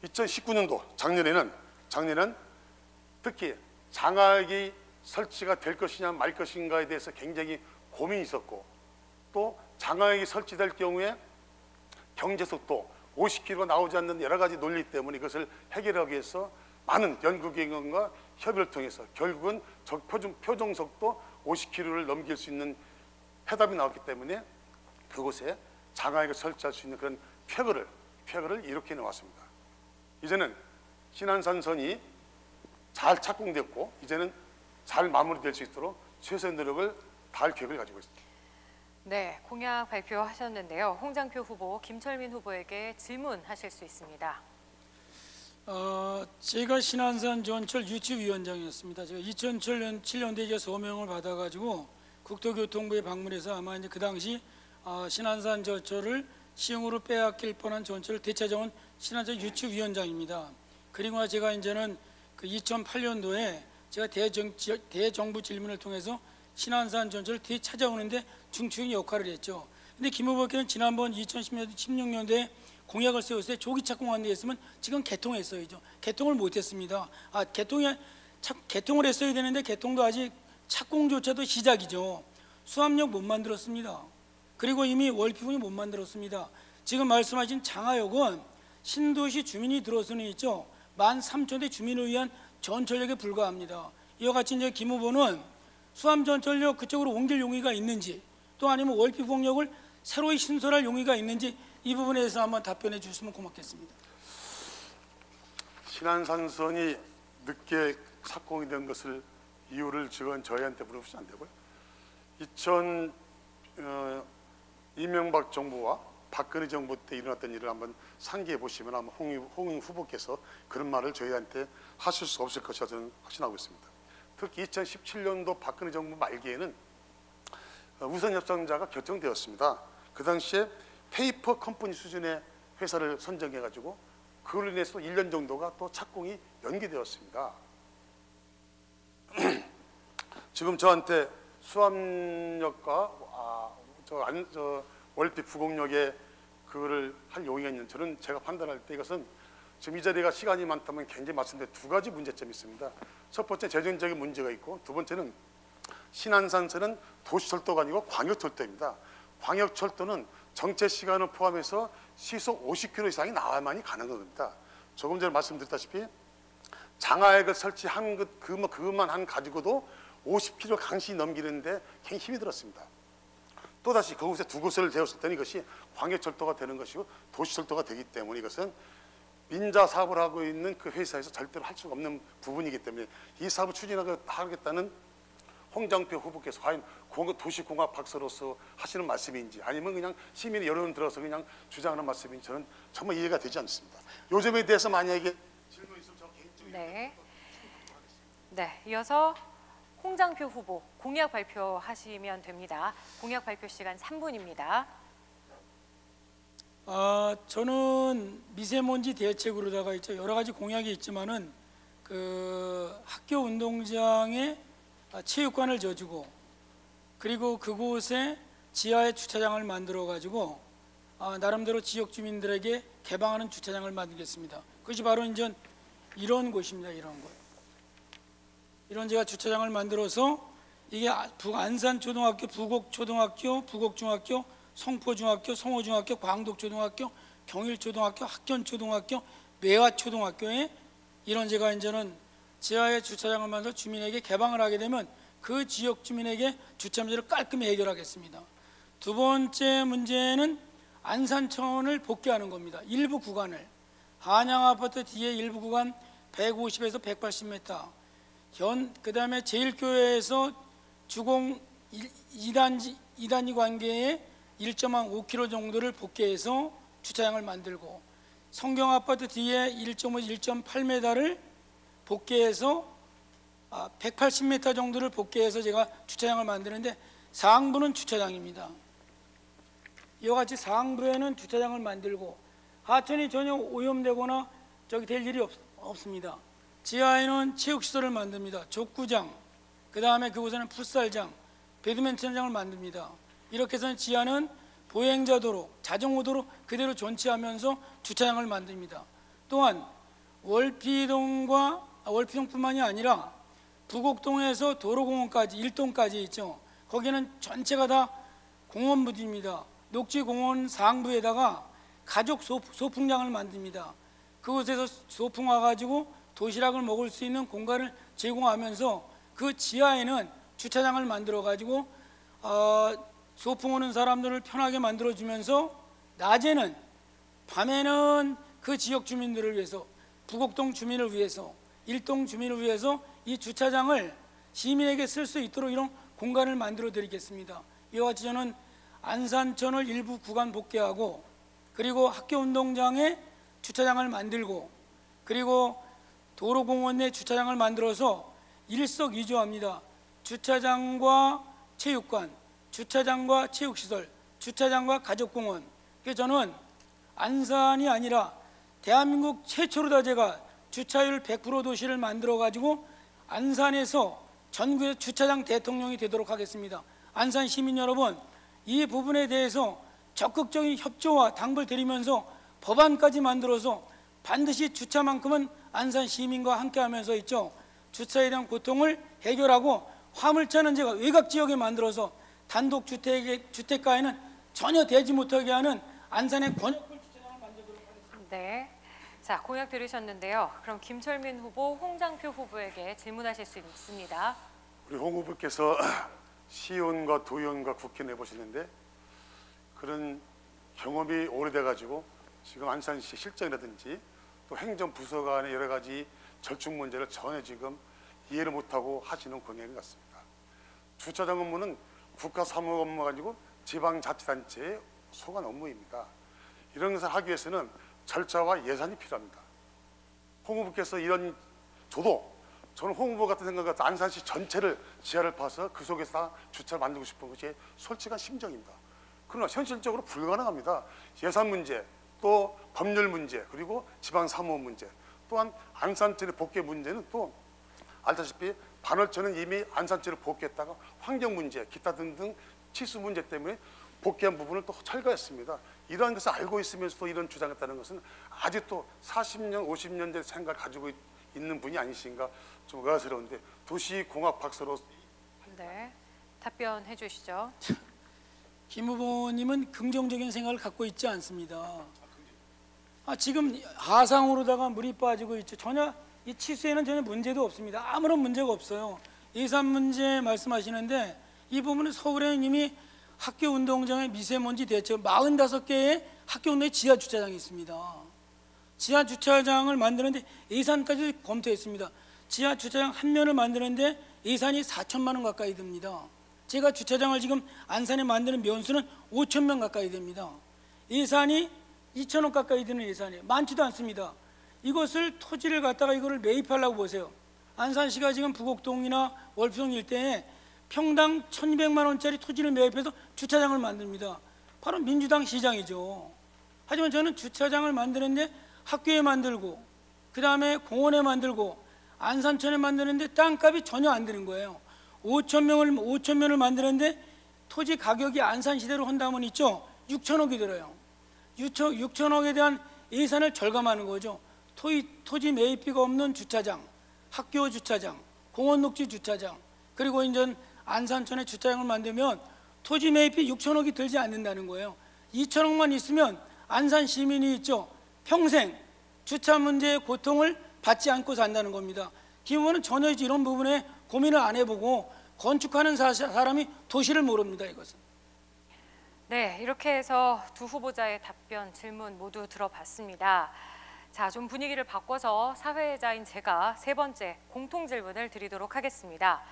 [SPEAKER 3] 2019년도 작년에는 특히 장하역이 설치가 될 것이냐 말 것인가에 대해서 굉장히 고민이 있었고 또 장하역이 설치될 경우에 경제속도 50km가 나오지 않는 여러 가지 논리 때문에 이것을 해결하기 위해서 많은 연구기관과 협의를 통해서 결국은 표정속도 50km를 넘길 수 있는 해답이 나왔기 때문에 그곳에 장하역을 설치할 수 있는 그런 쾌거를 이렇게 내왔습니다. 이제는 신안산선이 잘 착공됐고 이제는 잘 마무리될 수 있도록 최선의 노력을 다할 계획을 가지고 있습니다.
[SPEAKER 1] 네, 공약 발표하셨는데요. 홍장표 후보, 김철민 후보에게 질문하실 수 있습니다.
[SPEAKER 2] 제가 신안산 전철 유치위원장이었습니다. 제가 2007년도에 서명을 받아가지고 국토교통부에 방문해서 아마 이제 그 당시 신안산 전철을 시흥으로 빼앗길 뻔한 전철을 되찾아온 신안산 유치위원장입니다. 그리고 제가 이제는 그 2008년도에 제가 대정부 질문을 통해서 신안산 전철을 되찾아오는데 중추적인 역할을 했죠. 근데 김 후보께서는 지난번 2016년도에 공약을 세웠을 때 조기 착공 안 됐으면 지금 개통했어야죠. 개통을 못했습니다. 개통을 했어야 되는데 개통도 아직 착공조차도 시작이죠. 수압력 못 만들었습니다. 그리고 이미 월피군이 못 만들었습니다. 지금 말씀하신 장하역은 신도시 주민이 들어서는 있죠. 13,000대 주민을 위한 전철역에 불과합니다. 이와 같이 이제 김 후보는 수암 전철역 그쪽으로 옮길 용의가 있는지, 또 아니면 월피공역을 새로이 신설할 용의가 있는지 이 부분에 대해서 한번 답변해 주시면 고맙겠습니다.
[SPEAKER 3] 신안산선이 늦게 착공이 된 것을 이유를 지금 저희한테 물어보시면 안 되고요. 이명박 정부와 박근혜 정부 때 일어났던 일을 한번 상기해 보시면 아마 홍 후보께서 그런 말을 저희한테 하실 수 없을 것이라 저는 확신하고 있습니다. 특히 2017년도 박근혜 정부 말기에는 우선 협상자가 결정되었습니다. 그 당시에 페이퍼 컴퍼니 수준의 회사를 선정해 가지고 그걸로 인해서 1년 정도가 또 착공이 연기되었습니다. 지금 저한테 수암역과 월피 부곡역에 그거를 할 용의가 있는, 저는 제가 판단할 때 이것은 지금 이 자리가 시간이 많다면 굉장히 말씀드린 두 가지 문제점이 있습니다. 첫 번째 재정적인 문제가 있고, 두 번째는 신안산선은 도시철도가 아니고 광역철도입니다. 광역철도는 정체 시간을 포함해서 시속 50km 이상이 나와야만이 가능한 겁니다. 조금 전에 말씀드렸다시피 장하역을 설치한 그것만 한 가지고도 50km 강시 넘기는데 굉장히 힘이 들었습니다. 또다시 그곳에 두 곳을 되었을 때는 이것이 광역철도가 되는 것이고 도시철도가 되기 때문에 이것은 민자 사업을 하고 있는 그 회사에서 절대로 할 수가 없는 부분이기 때문에 이 사업을 추진하겠다는 홍장표 후보께서 과연 도시공학 박사로서 하시는 말씀인지 아니면 그냥 시민의 여론을 들어서 그냥 주장하는 말씀인지 저는 정말 이해가 되지 않습니다. 요 점에 대해서 만약에 질문 있으면 저 개인적으로
[SPEAKER 1] 네, 이어서 홍장표 후보 공약 발표하시면 됩니다. 공약 발표 시간 3분입니다.
[SPEAKER 2] 저는 미세먼지 대책으로다가 있죠. 여러 가지 공약이 있지만은 그 학교 운동장에 체육관을 져주고, 그리고 그곳에 지하에 주차장을 만들어 가지고 나름대로 지역 주민들에게 개방하는 주차장을 만들겠습니다. 그것이 바로 이제 이런 곳입니다. 이런 곳. 이런 제가 주차장을 만들어서 이게 안산초등학교, 부곡초등학교, 부곡중학교, 성포중학교, 성호중학교, 광덕초등학교, 경일초등학교, 학견초등학교, 매화초등학교에 이런 제가 이제는 지하에 주차장을 만들어 주민에게 개방을 하게 되면 그 지역 주민에게 주차 문제를 깔끔히 해결하겠습니다. 두 번째 문제는 안산천을 복귀하는 겁니다. 일부 구간을, 한양아파트 뒤에 일부 구간 150에서 180m, 그 다음에 제1교회에서 주공 2단지 관계에 1.5km 정도를 복귀해서 주차장을 만들고, 성경아파트 뒤에 1.5, 1.8m를 복귀해서 180m 정도를 복귀해서 제가 주차장을 만드는데 상부는 주차장입니다. 이와 같이 상부에는 주차장을 만들고 하천이 전혀 오염되거나 될 일이 없습니다. 지하에는 체육시설을 만듭니다. 족구장, 그 다음에 그곳에는 풋살장, 배드민턴장을 만듭니다. 이렇게 해서 지하는 보행자도로, 자전거도로 그대로 존치하면서 주차장을 만듭니다. 또한 월피동뿐만이 아니라 부곡동에서 도로공원까지 1동까지 있죠. 거기는 전체가 다 공원부지입니다. 녹지공원 상부에다가 가족 소풍장을 만듭니다. 그곳에서 소풍 와가지고 도시락을 먹을 수 있는 공간을 제공하면서 그 지하에는 주차장을 만들어 가지고 소풍 오는 사람들을 편하게 만들어 주면서 낮에는, 밤에는 그 지역 주민들을 위해서, 부곡동 주민을 위해서, 1동 주민을 위해서 이 주차장을 시민에게 쓸 수 있도록 이런 공간을 만들어 드리겠습니다. 이와 같이 저는 안산천을 일부 구간 복귀하고, 그리고 학교 운동장에 주차장을 만들고, 그리고 도로공원 내 주차장을 만들어서 일석이조합니다. 주차장과 체육관, 주차장과 체육시설, 주차장과 가족공원. 그래서 저는 안산이 아니라 대한민국 최초로 제가 주차율 100% 도시를 만들어 가지고 안산에서 전국의 주차장 대통령이 되도록 하겠습니다. 안산 시민 여러분, 이 부분에 대해서 적극적인 협조와 당부를 드리면서 법안까지 만들어서 반드시 주차만큼은 안산 시민과 함께하면서 있죠. 주차에 대한 고통을 해결하고 화물차는 제가 외곽 지역에 만들어서 단독 주택가에는 전혀 되지 못하게 하는 안산의 권역별 주차장을 만들도록 하겠습니다.
[SPEAKER 1] 네. 자, 공약 들으셨는데요. 그럼 김철민 후보, 홍장표 후보에게 질문하실 수 있습니다.
[SPEAKER 3] 우리 홍 후보께서 시의원과 도의원과 국회 내보시는데 그런 경험이 오래돼가지고 지금 안산시 실정이라든지 또 행정부서 간의 여러 가지 절충 문제를 전혀 지금 이해를 못하고 하시는 공약인 것 같습니다. 주차장 업무는 국가 사무 업무 가지고 지방자치단체의 소관 업무입니다. 이런 것을 하기 위해서는 절차와 예산이 필요합니다. 홍 후보께서 저는 홍 후보 같은 생각 같아 안산시 전체를 지하를 파서 그 속에서 다 주차를 만들고 싶은 것이 솔직한 심정입니다. 그러나 현실적으로 불가능합니다. 예산 문제, 또 법률 문제, 그리고 지방 사무업 문제, 또한 안산철의 복개 문제는 또 알다시피 반월철은 이미 안산철을 복귀했다가 환경 문제, 기타 등등 치수 문제 때문에 복귀한 부분을 또 철거했습니다. 이러한 것을 알고 있으면서도 이런 주장했다는 것은 아직도 40년, 50년 된 생각을 가지고 있는 분이 아니신가 좀 의아스러운데 도시공학 박사로
[SPEAKER 1] 네. 답변해 주시죠.
[SPEAKER 2] 김 후보님은 긍정적인 생각을 갖고 있지 않습니다. 지금 하상으로다가 물이 빠지고 있죠. 전혀 이 치수에는 전혀 문제도 없습니다. 아무런 문제가 없어요. 예산 문제 말씀하시는데 이 부분은 서울에 이미 학교 운동장에 미세먼지 대책 45개의 학교 운동에 지하 주차장이 있습니다. 지하 주차장을 만드는데 예산까지 검토했습니다. 지하 주차장 한 면을 만드는데 예산이 4천만 원 가까이 듭니다. 제가 주차장을 지금 안산에 만드는 면수는 5천 명 가까이 됩니다. 예산이 2천억 가까이 드는 예산이에요. 많지도 않습니다. 이것을 토지를 갖다가 이거를 매입하려고 보세요. 안산시가 지금 부곡동이나 월평 일대에 평당 1,200만 원짜리 토지를 매입해서 주차장을 만듭니다. 바로 민주당 시장이죠. 하지만 저는 주차장을 만드는데 학교에 만들고 그 다음에 공원에 만들고 안산천에 만드는데 땅값이 전혀 안 드는 거예요. 5천 면을 만드는데 토지 가격이 안산시대로 한다면 있죠. 6천억이 들어요. 6천억에 대한 예산을 절감하는 거죠. 토지 매입비가 없는 주차장, 학교 주차장, 공원 녹지 주차장, 그리고 이제 안산천에 주차장을 만들면 토지 매입비 6천억이 들지 않는다는 거예요. 2천억만 있으면 안산 시민이 있죠. 평생 주차 문제의 고통을 받지 않고 산다는 겁니다. 김 후보는 전혀 이런 부분에 고민을 안 해보고 건축하는 사람이 도시를 모릅니다. 이것은.
[SPEAKER 1] 네, 이렇게 해서 두 후보자의 답변, 질문 모두 들어봤습니다. 자, 좀 분위기를 바꿔서 사회자인 제가 세 번째 공통 질문을 드리도록 하겠습니다.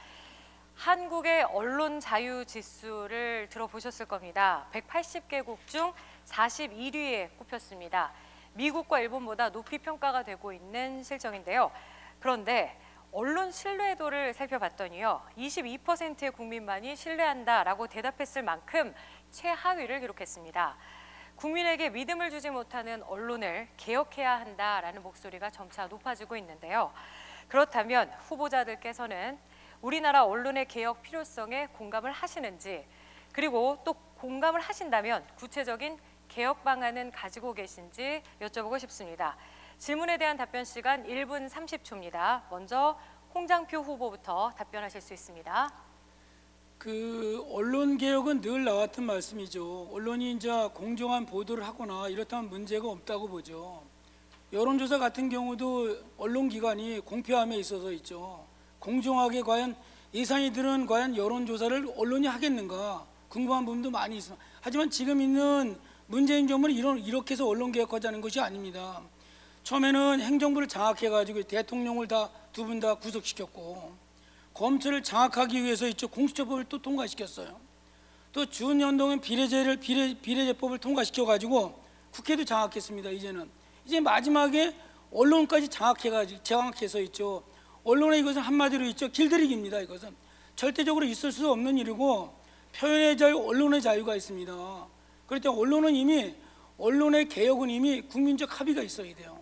[SPEAKER 1] 한국의 언론 자유 지수를 들어보셨을 겁니다. 180개국 중 41위에 꼽혔습니다. 미국과 일본보다 높이 평가가 되고 있는 실정인데요. 그런데 언론 신뢰도를 살펴봤더니요. 22%의 국민만이 신뢰한다라고 대답했을 만큼 최하위를 기록했습니다. 국민에게 믿음을 주지 못하는 언론을 개혁해야 한다라는 목소리가 점차 높아지고 있는데요. 그렇다면 후보자들께서는 우리나라 언론의 개혁 필요성에 공감을 하시는지, 그리고 또 공감을 하신다면 구체적인 개혁 방안은 가지고 계신지 여쭤보고 싶습니다. 질문에 대한 답변 시간 1분 30초입니다. 먼저 홍장표 후보부터 답변하실 수 있습니다.
[SPEAKER 2] 언론 개혁은 늘 나왔던 말씀이죠. 언론이 이제 공정한 보도를 하거나 이렇다면 문제가 없다고 보죠. 여론조사 같은 경우도 언론기관이 공표함에 있어서 있죠. 공정하게 과연 예산이 드는 과연 여론조사를 언론이 하겠는가 궁금한 부분도 많이 있습니다. 하지만 지금 있는 문재인 정부는 이렇게 해서 언론 개혁하자는 것이 아닙니다. 처음에는 행정부를 장악해가지고 대통령을 두 분 다 구속시켰고, 검찰을 장악하기 위해서 있죠. 공수처법을 또 통과시켰어요. 또 준연동은 비례제법을 통과시켜가지고 국회도 장악했습니다. 이제 마지막에 언론까지 장악해서 있죠. 언론의 이것은 한마디로 있죠. 길들이기입니다. 이것은 절대적으로 있을 수 없는 일이고, 표현의 자유, 언론의 자유가 있습니다. 그럴 때 언론의 개혁은 이미 국민적 합의가 있어야 돼요.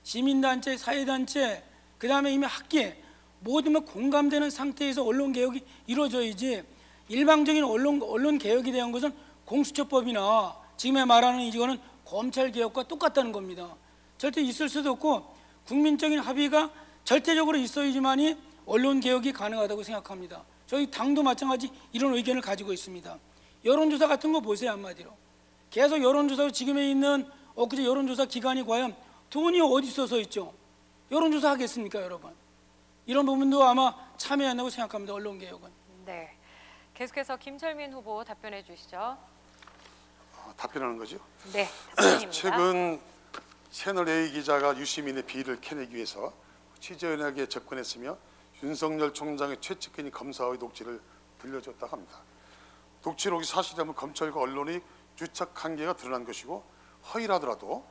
[SPEAKER 2] 시민단체, 사회단체, 그 다음에 이미 학계 모두면 공감되는 상태에서 언론 개혁이 이루어져야지, 일방적인 언론 개혁에 대한 것은 공수처법이나 지금에 말하는 이거는 검찰 개혁과 똑같다는 겁니다. 절대 있을 수도 없고 국민적인 합의가 절대적으로 있어야지만이 언론 개혁이 가능하다고 생각합니다. 저희 당도 마찬가지 이런 의견을 가지고 있습니다. 여론조사 같은 거 보세요. 한마디로 계속 여론조사로 지금에 있는 엊그제 여론조사 기관이 과연 돈이 어디 있어서 있죠? 여론조사 하겠습니까, 여러분? 이런 부분도 아마 참여해야 한다고 생각합니다. 언론 개혁은.
[SPEAKER 1] 네. 계속해서 김철민 후보 답변해 주시죠.
[SPEAKER 3] 답변하는 거죠.
[SPEAKER 1] 네, 답변입니다.
[SPEAKER 3] 최근 채널A 기자가 유시민의 비리를 캐내기 위해서 취재원에게 접근했으며 윤석열 총장의 최측근이 검사의 녹취를 들려줬다고 합니다. 녹취록이 사실이라면 검찰과 언론의 유착 관계가 드러난 것이고 허위라더라도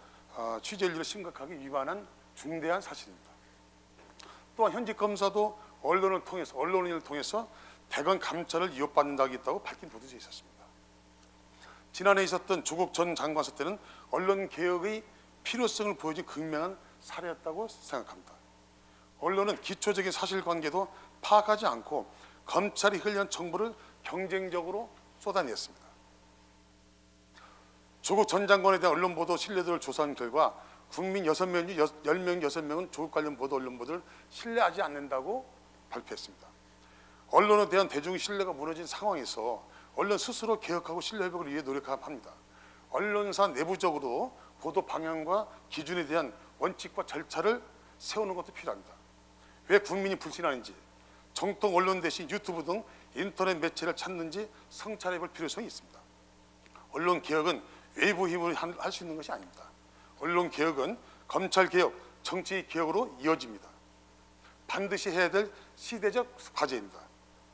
[SPEAKER 3] 취재윤리를 심각하게 위반한 중대한 사실입니다. 또한 현직 검사도 언론을 통해서 대검 감찰을 이용받는다고 있다고 밝힌 보도도 있었습니다. 지난해 있었던 조국 전 장관 사태는 언론 개혁의 필요성을 보여준 극명한 사례였다고 생각합니다. 언론은 기초적인 사실관계도 파악하지 않고 검찰이 흘려낸 정보를 경쟁적으로 쏟아냈습니다. 조국 전 장관에 대한 언론 보도 신뢰도를 조사한 결과 국민 6명 중 10명 6명은 조국 관련 보도 언론 보도를 신뢰하지 않는다고 발표했습니다. 언론에 대한 대중의 신뢰가 무너진 상황에서 언론 스스로 개혁하고 신뢰 회복을 위해 노력합니다. 언론사 내부적으로 보도 방향과 기준에 대한 원칙과 절차를 세우는 것도 필요합니다. 왜 국민이 불신하는지, 정통 언론 대신 유튜브 등 인터넷 매체를 찾는지 성찰해 볼 필요성이 있습니다. 언론 개혁은 외부 힘으로 할 수 있는 것이 아닙니다. 언론 개혁은 검찰 개혁, 정치 개혁으로 이어집니다. 반드시 해야 될 시대적 과제입니다.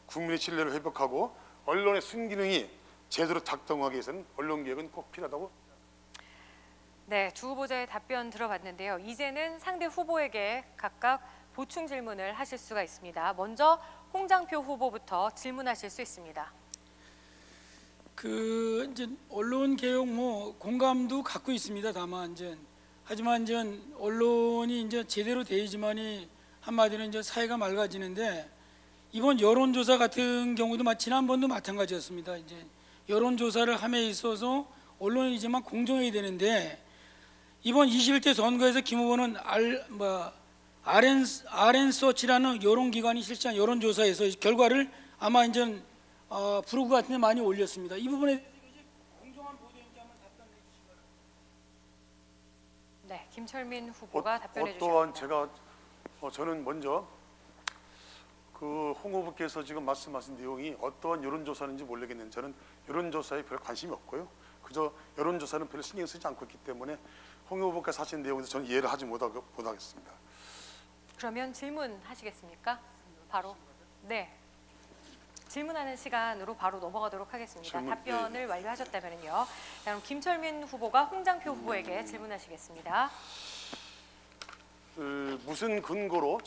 [SPEAKER 3] 국민의 신뢰를 회복하고 언론의 순기능이 제대로 작동하기 위해서는 언론 개혁은 꼭 필요하다고.
[SPEAKER 1] 네, 두 후보자의 답변 들어봤는데요. 이제는 상대 후보에게 각각 보충 질문을 하실 수가 있습니다. 먼저 홍장표 후보부터 질문하실 수 있습니다.
[SPEAKER 2] 이제 언론 개혁 공감도 갖고 있습니다. 하지만 이제 언론이 이제 제대로 돼야지만이 한마디로 이제 사회가 맑아지는데, 이번 여론조사 같은 경우도 지난번도 마찬가지였습니다. 이제 여론조사를 함에 있어서 언론이지만 공정해야 되는데, 이번 21대 선거에서 김 후보는 RN서치라는 여론기관이 실시한 여론조사에서 결과를 아마 이제 브로그 같은 데 많이 올렸습니다. 이 부분에 대해서 공정한 보도인지 한번 답변해 주시기 바랍니다.
[SPEAKER 1] 네, 김철민 후보가 답변해
[SPEAKER 3] 어떠한
[SPEAKER 1] 주십니다.
[SPEAKER 3] 저는 먼저 홍 후보께서 지금 말씀하신 내용이 어떠한 여론조사인지 모르겠는데, 저는 여론조사에 별 관심이 없고요. 그저 여론조사는 별로 신경 쓰지 않고 있기 때문에 홍 후보께서 하신 내용에서 저는 이해를 하지 못하겠습니다.
[SPEAKER 1] 그러면 질문하시겠습니까? 바로. 네. 질문하는 시간으로 바로 넘어가도록 하겠습니다. 답변을 완료하셨다면요. 그럼 김철민 후보가 홍장표 후보에게 질문하시겠습니다.
[SPEAKER 3] 무슨 근거로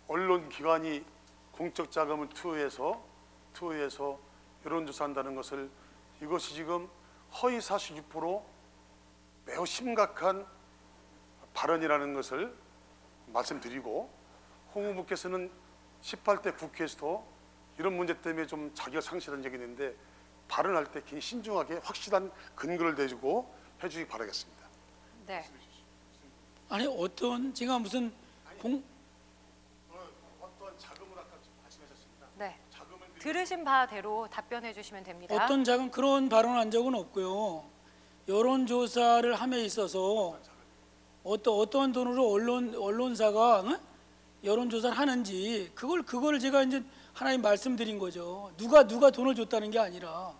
[SPEAKER 3] 언론 기관이 공적 자금을 투여해서 여론조사한다는 것을, 이것이 지금 허위 사실 유포로 매우 심각한 발언이라는 것을 말씀드리고, 홍 후보께서는 18대 국회에서도 이런 문제 때문에 좀 자기가 상실한 적이 있는데, 발언할 때 굉장히 신중하게 확실한 근거를 대주고 해주기 바라겠습니다.
[SPEAKER 1] 네.
[SPEAKER 2] 아니 제가 무슨
[SPEAKER 3] 어떤 자금을 아까 말씀하셨습니다.
[SPEAKER 1] 네. 들으신 바대로 답변해 주시면 됩니다.
[SPEAKER 2] 어떤 자금 그런 발언한 적은 없고요. 여론조사를 함에 있어서 어떤 돈으로 언론사가 여론조사를 하는지 그걸 제가 이제 하나님 말씀드린 거죠. 누가 돈을 줬다는 게 아니라.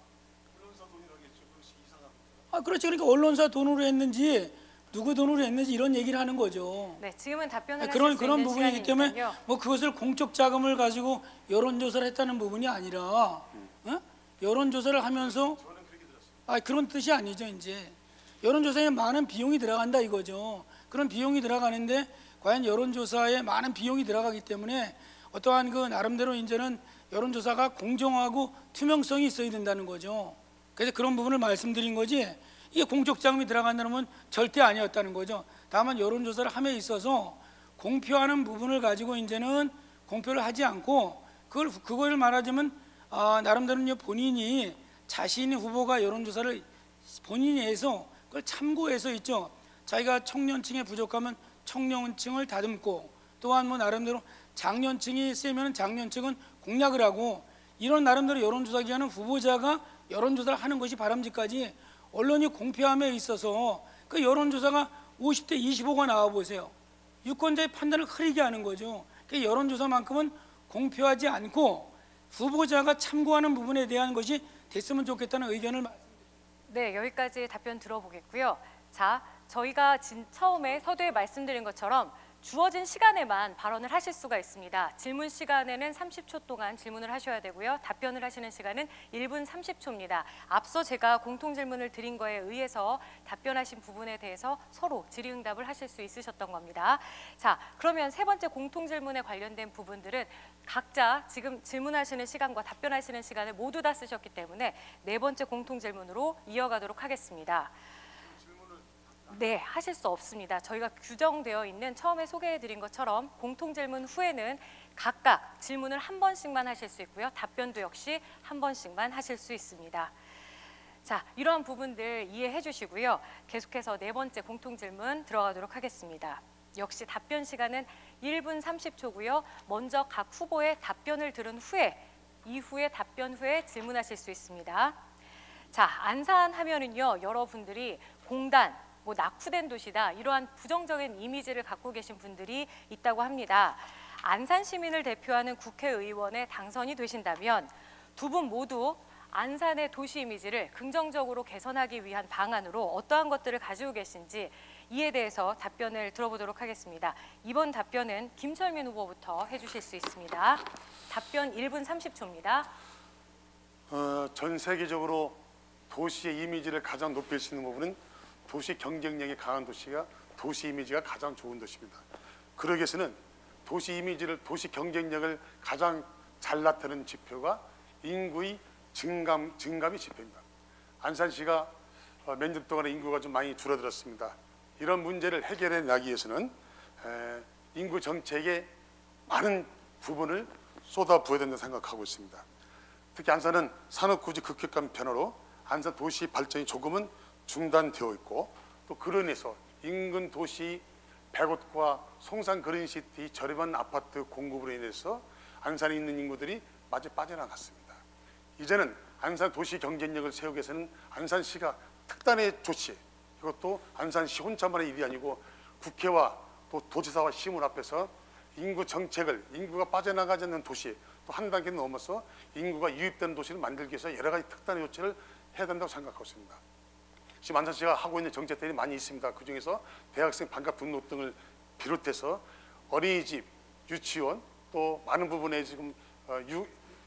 [SPEAKER 3] 언론사 돈이라겠죠. 그것이 이상합니다.
[SPEAKER 2] 그렇죠. 그러니까 언론사 돈으로 했는지 누구 돈으로 했는지 이런 얘기를 하는 거죠.
[SPEAKER 1] 네, 지금은 답변을 하실
[SPEAKER 2] 그런
[SPEAKER 1] 수 있는
[SPEAKER 2] 부분이기 때문에
[SPEAKER 1] 시간이니까요.
[SPEAKER 2] 그것을 공적 자금을 가지고 여론조사를 했다는 부분이 아니라 여론조사를 하면서
[SPEAKER 3] 저는 그렇게 들었습니다.
[SPEAKER 2] 그런 뜻이 아니죠. 이제 여론조사에 많은 비용이 들어간다 이거죠. 그런 비용이 들어가는데 과연 여론조사에 많은 비용이 들어가기 때문에 어떠한 나름대로 이제는 여론조사가 공정하고 투명성이 있어야 된다는 거죠. 그래서 그런 부분을 말씀드린 거지, 이게 공적 자금이 들어간다는 절대 아니었다는 거죠. 다만 여론조사를 함에 있어서 공표하는 부분을 가지고 이제는 공표를 하지 않고, 그걸 말하자면 나름대로 본인이 자신이 후보가 여론조사를 본인이 해서 그걸 참고해서 있죠. 자기가 청년층에 부족하면 청년층을 다듬고, 또한 뭐 나름대로 장년층이 세면 장년층은 공략을 하고, 이런 나름대로 여론조사기관은 후보자가 여론조사를 하는 것이 바람직하지, 언론이 공표함에 있어서 그 여론조사가 50대 25가 나와 보세요. 유권자의 판단을 흐리게 하는 거죠. 그 여론조사만큼은 공표하지 않고 후보자가 참고하는 부분에 대한 것이 됐으면 좋겠다는 의견을 말씀드립니다.
[SPEAKER 1] 네, 여기까지 답변 들어보겠고요. 자, 저희가 처음에 서두에 말씀드린 것처럼 주어진 시간에만 발언을 하실 수가 있습니다. 질문 시간에는 30초 동안 질문을 하셔야 되고요. 답변을 하시는 시간은 1분 30초입니다. 앞서 제가 공통 질문을 드린 거에 의해서 답변하신 부분에 대해서 서로 질의응답을 하실 수 있으셨던 겁니다. 자, 그러면 세 번째 공통 질문에 관련된 부분들은 각자 지금 질문하시는 시간과 답변하시는 시간을 모두 다 쓰셨기 때문에 네 번째 공통 질문으로 이어가도록 하겠습니다. 네, 하실 수 없습니다. 저희가 규정되어 있는 처음에 소개해드린 것처럼 공통 질문 후에는 각각 질문을 한 번씩만 하실 수 있고요. 답변도 역시 한 번씩만 하실 수 있습니다. 자, 이러한 부분들 이해해 주시고요. 계속해서 네 번째 공통 질문 들어가도록 하겠습니다. 역시 답변 시간은 1분 30초고요. 먼저 각 후보의 답변을 들은 후에 이후에 답변 후에 질문하실 수 있습니다. 자, 안산 하면은요, 여러분들이 공단, 뭐 낙후된 도시다, 이러한 부정적인 이미지를 갖고 계신 분들이 있다고 합니다. 안산 시민을 대표하는 국회의원에 당선이 되신다면 두 분 모두 안산의 도시 이미지를 긍정적으로 개선하기 위한 방안으로 어떠한 것들을 가지고 계신지 이에 대해서 답변을 들어보도록 하겠습니다. 이번 답변은 김철민 후보부터 해주실 수 있습니다. 답변 1분 30초입니다.
[SPEAKER 3] 전 세계적으로 도시의 이미지를 가장 높일 수 있는 부분은 도시 경쟁력이 강한 도시가 도시 이미지가 가장 좋은 도시입니다. 그러기 위해서는 도시 이미지를, 도시 경쟁력을 가장 잘 나타내는 지표가 인구의 증감이 지표입니다. 안산시가 몇 년 동안에 인구가 좀 많이 줄어들었습니다. 이런 문제를 해결해 나가기 위해서는 인구 정책에 많은 부분을 쏟아부어야 된다고 생각하고 있습니다. 특히 안산은 산업구조 급격한 변화로 안산 도시 발전이 조금은 중단되어 있고, 또 그로 인해서 인근 도시 100곳과 송산 그린시티 저렴한 아파트 공급으로 인해서 안산에 있는 인구들이 마저 빠져나갔습니다. 이제는 안산 도시 경쟁력을 세우기 위해서는 안산시가 특단의 조치, 이것도 안산시 혼자만의 일이 아니고 국회와 또 도지사와 시민 앞에서 인구 정책을, 인구가 빠져나가지 않는 도시, 또 한 단계 넘어서 인구가 유입되는 도시를 만들기 위해서 여러 가지 특단의 조치를 해야 된다고 생각하고 있습니다. 지금 안산시가 하고 있는 정책들이 많이 있습니다. 그중에서 대학생 반값 등록 등을 비롯해서 어린이집, 유치원, 또 많은 부분에 지금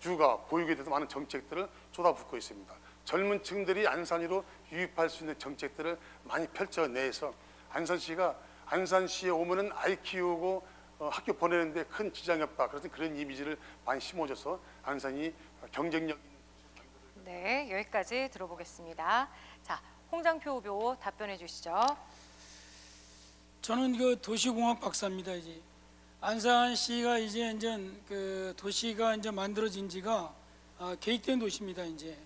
[SPEAKER 3] 육아, 보육에 대해서 많은 정책들을 쏟아붓고 있습니다. 젊은 층들이 안산으로 유입할 수 있는 정책들을 많이 펼쳐내서 안산시에 오면은 아이 키우고 학교 보내는데 큰 지장이 없다, 그래서 그런 이미지를 많이 심어줘서 안산이 경쟁력.
[SPEAKER 1] 네, 여기까지 들어보겠습니다. 자, 홍장표 후보 답변해 주시죠.
[SPEAKER 2] 저는 그 도시공학 박사입니다. 이제 안산시가 이제 그 도시가 이제 만들어진 지가 계획된 도시입니다. 이제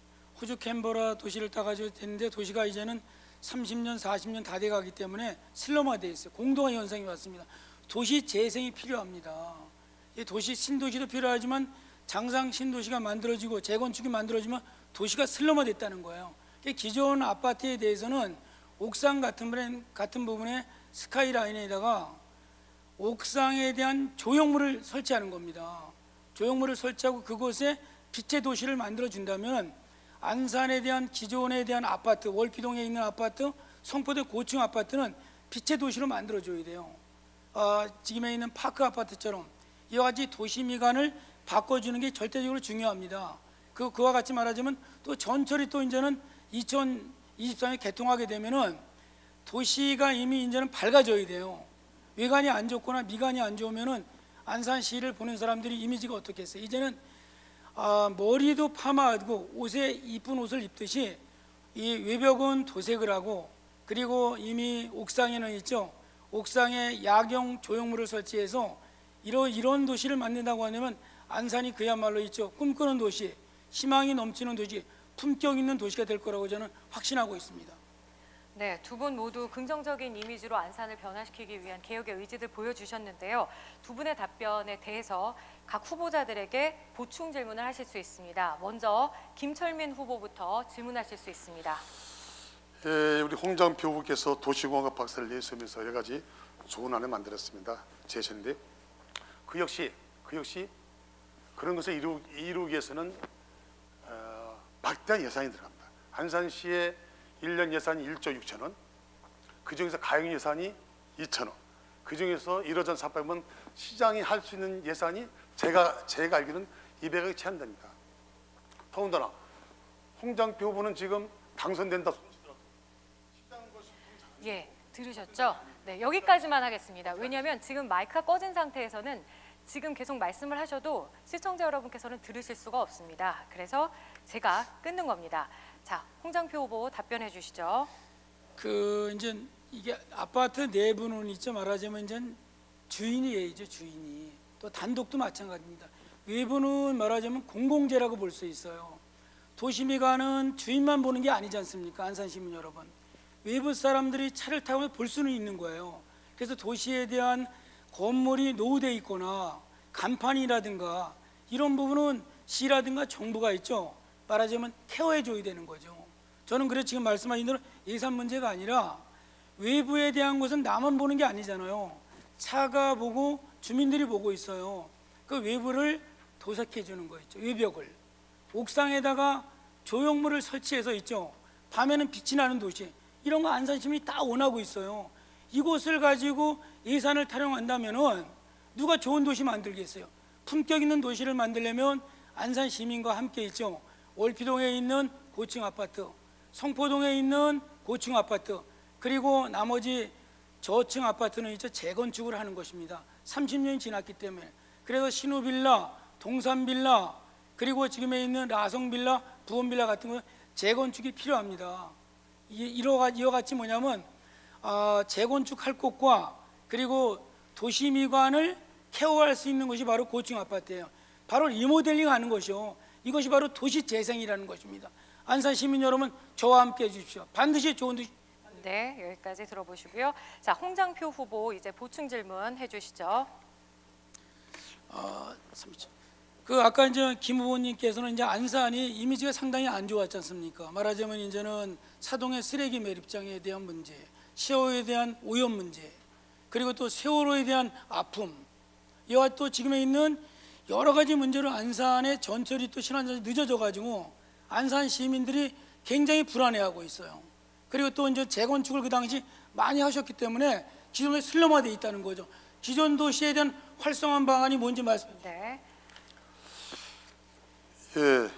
[SPEAKER 2] 호주 캔버라 도시를 따가지고 됐는데 도시가 이제는 30년, 40년 다 돼가기 때문에 슬럼화돼 있어요. 공동화 현상이 왔습니다. 도시 재생이 필요합니다. 도시 신도시도 필요하지만 장상 신도시가 만들어지고 재건축이 만들어지면 도시가 슬럼화됐다는 거예요. 기존 아파트에 대해서는 옥상 같은 부분에 스카이라인에다가 옥상에 대한 조형물을 설치하는 겁니다. 조형물을 설치하고 그곳에 빛의 도시를 만들어 준다면 안산에 대한 기존에 대한 아파트, 월피동에 있는 아파트, 성포대 고층 아파트는 빛의 도시로 만들어 줘야 돼요. 지금에 있는 파크 아파트처럼 이와 같이 도시 미관을 바꿔주는 게 절대적으로 중요합니다. 그와 같이 말하자면 또 전철이 또 이제는 2023년에 개통하게 되면은 도시가 이미 이제는 밝아져야 돼요. 외관이 안 좋거나 미관이 안 좋으면은 안산시를 보는 사람들이 이미지가 어떻겠어요? 이제는 머리도 파마하고 옷에 이쁜 옷을 입듯이 이 외벽은 도색을 하고, 그리고 이미 옥상에는 있죠. 옥상에 야경 조형물을 설치해서 이런 도시를 만든다고 하면 안산이 그야말로 있죠. 꿈꾸는 도시, 희망이 넘치는 도시, 품격 있는 도시가 될 거라고 저는 확신하고 있습니다.
[SPEAKER 1] 네, 두 분 모두 긍정적인 이미지로 안산을 변화시키기 위한 개혁의 의지들 보여주셨는데요. 두 분의 답변에 대해서 각 후보자들에게 보충 질문을 하실 수 있습니다. 먼저 김철민 후보부터 질문하실 수 있습니다.
[SPEAKER 3] 예, 우리 홍장표 후보께서 도시공학 박사를 내세우면서 여러 가지 좋은 안을 만들었습니다. 제시인데 그 역시 그런 것을 이루기 위해서는 막대한 예산이 들어갑니다. 안산시의 1년 예산이 1조 6천원, 그중에서 가용 예산이 2천억, 그중에서 1호점 사업하면 시장이 할 수 있는 예산이 제가 알기로는 200억이 채 안 됩니다. 더군다나 홍장표 후보는 지금 당선된다.
[SPEAKER 1] 예, 들으셨죠? 네, 여기까지만 하겠습니다. 왜냐하면 지금 마이크가 꺼진 상태에서는 지금 계속 말씀을 하셔도 시청자 여러분께서는 들으실 수가 없습니다. 그래서 제가 끊는 겁니다. 자, 홍장표 후보 답변해 주시죠.
[SPEAKER 2] 이제 이게 아파트 내부는 있죠. 말하자면 이제 주인이에요, 주인이. 또 단독도 마찬가지입니다. 외부는 말하자면 공공재라고 볼 수 있어요. 도시미관은 주인만 보는 게 아니지 않습니까? 안산 시민 여러분. 외부 사람들이 차를 타고 볼 수는 있는 거예요. 그래서 도시에 대한 건물이 노후되어 있거나 간판이라든가 이런 부분은 시라든가 정부가 있죠. 말하자면 케어해 줘야 되는 거죠. 저는 그래서 지금 말씀하신 대로 예산 문제가 아니라 외부에 대한 것은 나만 보는 게 아니잖아요. 차가 보고 주민들이 보고 있어요. 그 외부를 도색해 주는 거 있죠. 외벽을. 옥상에다가 조형물을 설치해서 있죠. 밤에는 빛이 나는 도시. 이런 거 안산 시민이 다 원하고 있어요. 이곳을 가지고 예산을 타령한다면은 누가 좋은 도시 만들겠어요? 품격 있는 도시를 만들려면 안산 시민과 함께 있죠. 월피동에 있는 고층 아파트, 성포동에 있는 고층 아파트, 그리고 나머지 저층 아파트는 이제 재건축을 하는 것입니다. 30년이 지났기 때문에. 그래서 신우빌라, 동산빌라, 그리고 지금에 있는 라성빌라, 부원빌라 같은 건 재건축이 필요합니다. 이와 같이 뭐냐면 재건축할 곳과 그리고 도시미관을 케어할 수 있는 것이 바로 고층 아파트예요. 바로 리모델링 하는 것이요. 이것이 바로 도시재생이라는 것입니다. 안산 시민 여러분, 저와 함께 해주십시오. 반드시 좋은 도시.
[SPEAKER 1] 네, 여기까지 들어보시고요. 자, 홍장표 후보 이제 보충 질문 해주시죠.
[SPEAKER 2] 아까 이제 김 후보님께서는 이제 안산이 이미지가 상당히 안 좋았지 않습니까? 말하자면 이제는 사동의 쓰레기 매립장에 대한 문제, 시어에 대한 오염 문제, 그리고 또 세월호에 대한 아픔, 이와 또 지금에 있는 여러 가지 문제로 안산의 전철이 또 신안전이 늦어져 가지고 안산 시민들이 굉장히 불안해하고 있어요. 그리고 또 이제 재건축을 그 당시 많이 하셨기 때문에 기존에 슬럼화되어 있다는 거죠. 기존 도시에 대한 활성화 방안이 뭔지 말씀해 주세요.
[SPEAKER 1] 네.
[SPEAKER 3] 예,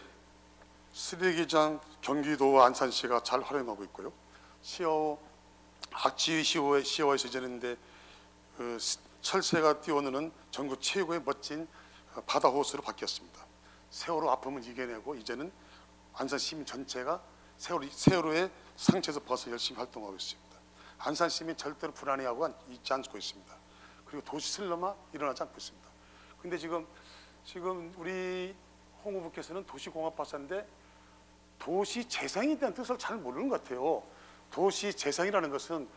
[SPEAKER 3] 쓰레기장 경기도와 안산시가 잘 활용하고 있고요. 악취 시어에서 지내는데 철새가 뛰어노는 전국 최고의 멋진 바다 호수로 바뀌었습니다. 세월호 아픔을 이겨내고 이제는 안산 시민 전체가 세월호의 상처에서 벗어 열심히 활동하고 있습니다. 안산 시민 절대로 불안해하고 있지 않고 있습니다. 그리고 도시 슬럼화 일어나지 않고 있습니다. 근데 지금 우리 홍 후보께서는 도시공학박사인데 도시 재생에 대한 뜻을 잘 모르는 것 같아요. 도시 재생이라는 것은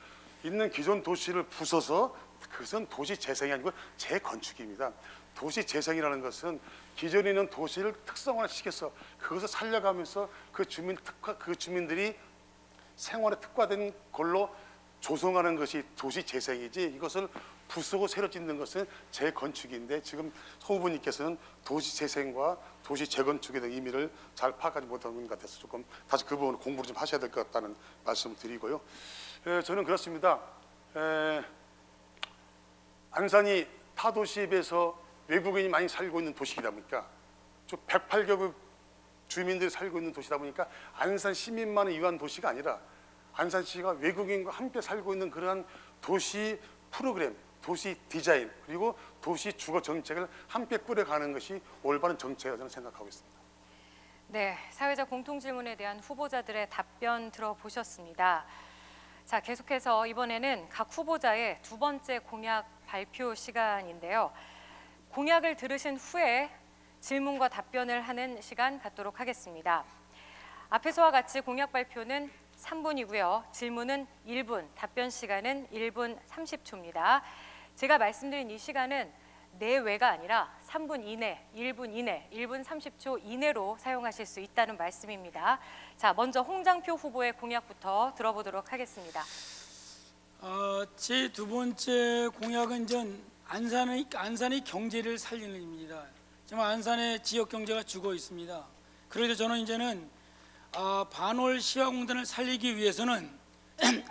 [SPEAKER 3] 있는 기존 도시를 부숴서 그것은 도시 재생이 아니고 재건축입니다. 도시 재생이라는 것은 기존에 있는 도시를 특성화시켜서 그것을 살려가면서 그 주민들이 생활에 특화된 걸로 조성하는 것이 도시 재생이지, 이것을 부수고 새로 짓는 것은 재건축인데 지금 송 후보님께서는 도시 재생과 도시 재건축에 대한 의미를 잘 파악하지 못하는 것 같아서 조금 다시 그 부분을 공부를 좀 하셔야 될 것 같다는 말씀을 드리고요. 저는 그렇습니다. 안산이 타 도시에 비해서 외국인이 많이 살고 있는 도시이다 보니까 108개국 주민들이 살고 있는 도시다 보니까 안산 시민만을 위한 도시가 아니라 안산시가 외국인과 함께 살고 있는 그러한 도시 프로그램, 도시 디자인, 그리고 도시 주거 정책을 함께 꾸려가는 것이 올바른 정책이라고 저는 생각하고 있습니다.
[SPEAKER 1] 네, 사회적 공통질문에 대한 후보자들의 답변 들어보셨습니다. 자, 계속해서 이번에는 각 후보자의 두 번째 공약 발표 시간인데요. 공약을 들으신 후에 질문과 답변을 하는 시간 갖도록 하겠습니다. 앞에서와 같이 공약 발표는 3분이고요. 질문은 1분, 답변 시간은 1분 30초입니다. 제가 말씀드린 이 시간은 내외가 아니라 3분 이내, 1분 이내, 1분 30초 이내로 사용하실 수 있다는 말씀입니다. 자, 먼저 홍장표 후보의 공약부터 들어보도록 하겠습니다.
[SPEAKER 2] 제 두 번째 공약은 안산의 경제를 살리는 일입니다. 정말 안산의 지역 경제가 죽어 있습니다. 그래서 저는 이제는 반월 시화공단을 살리기 위해서는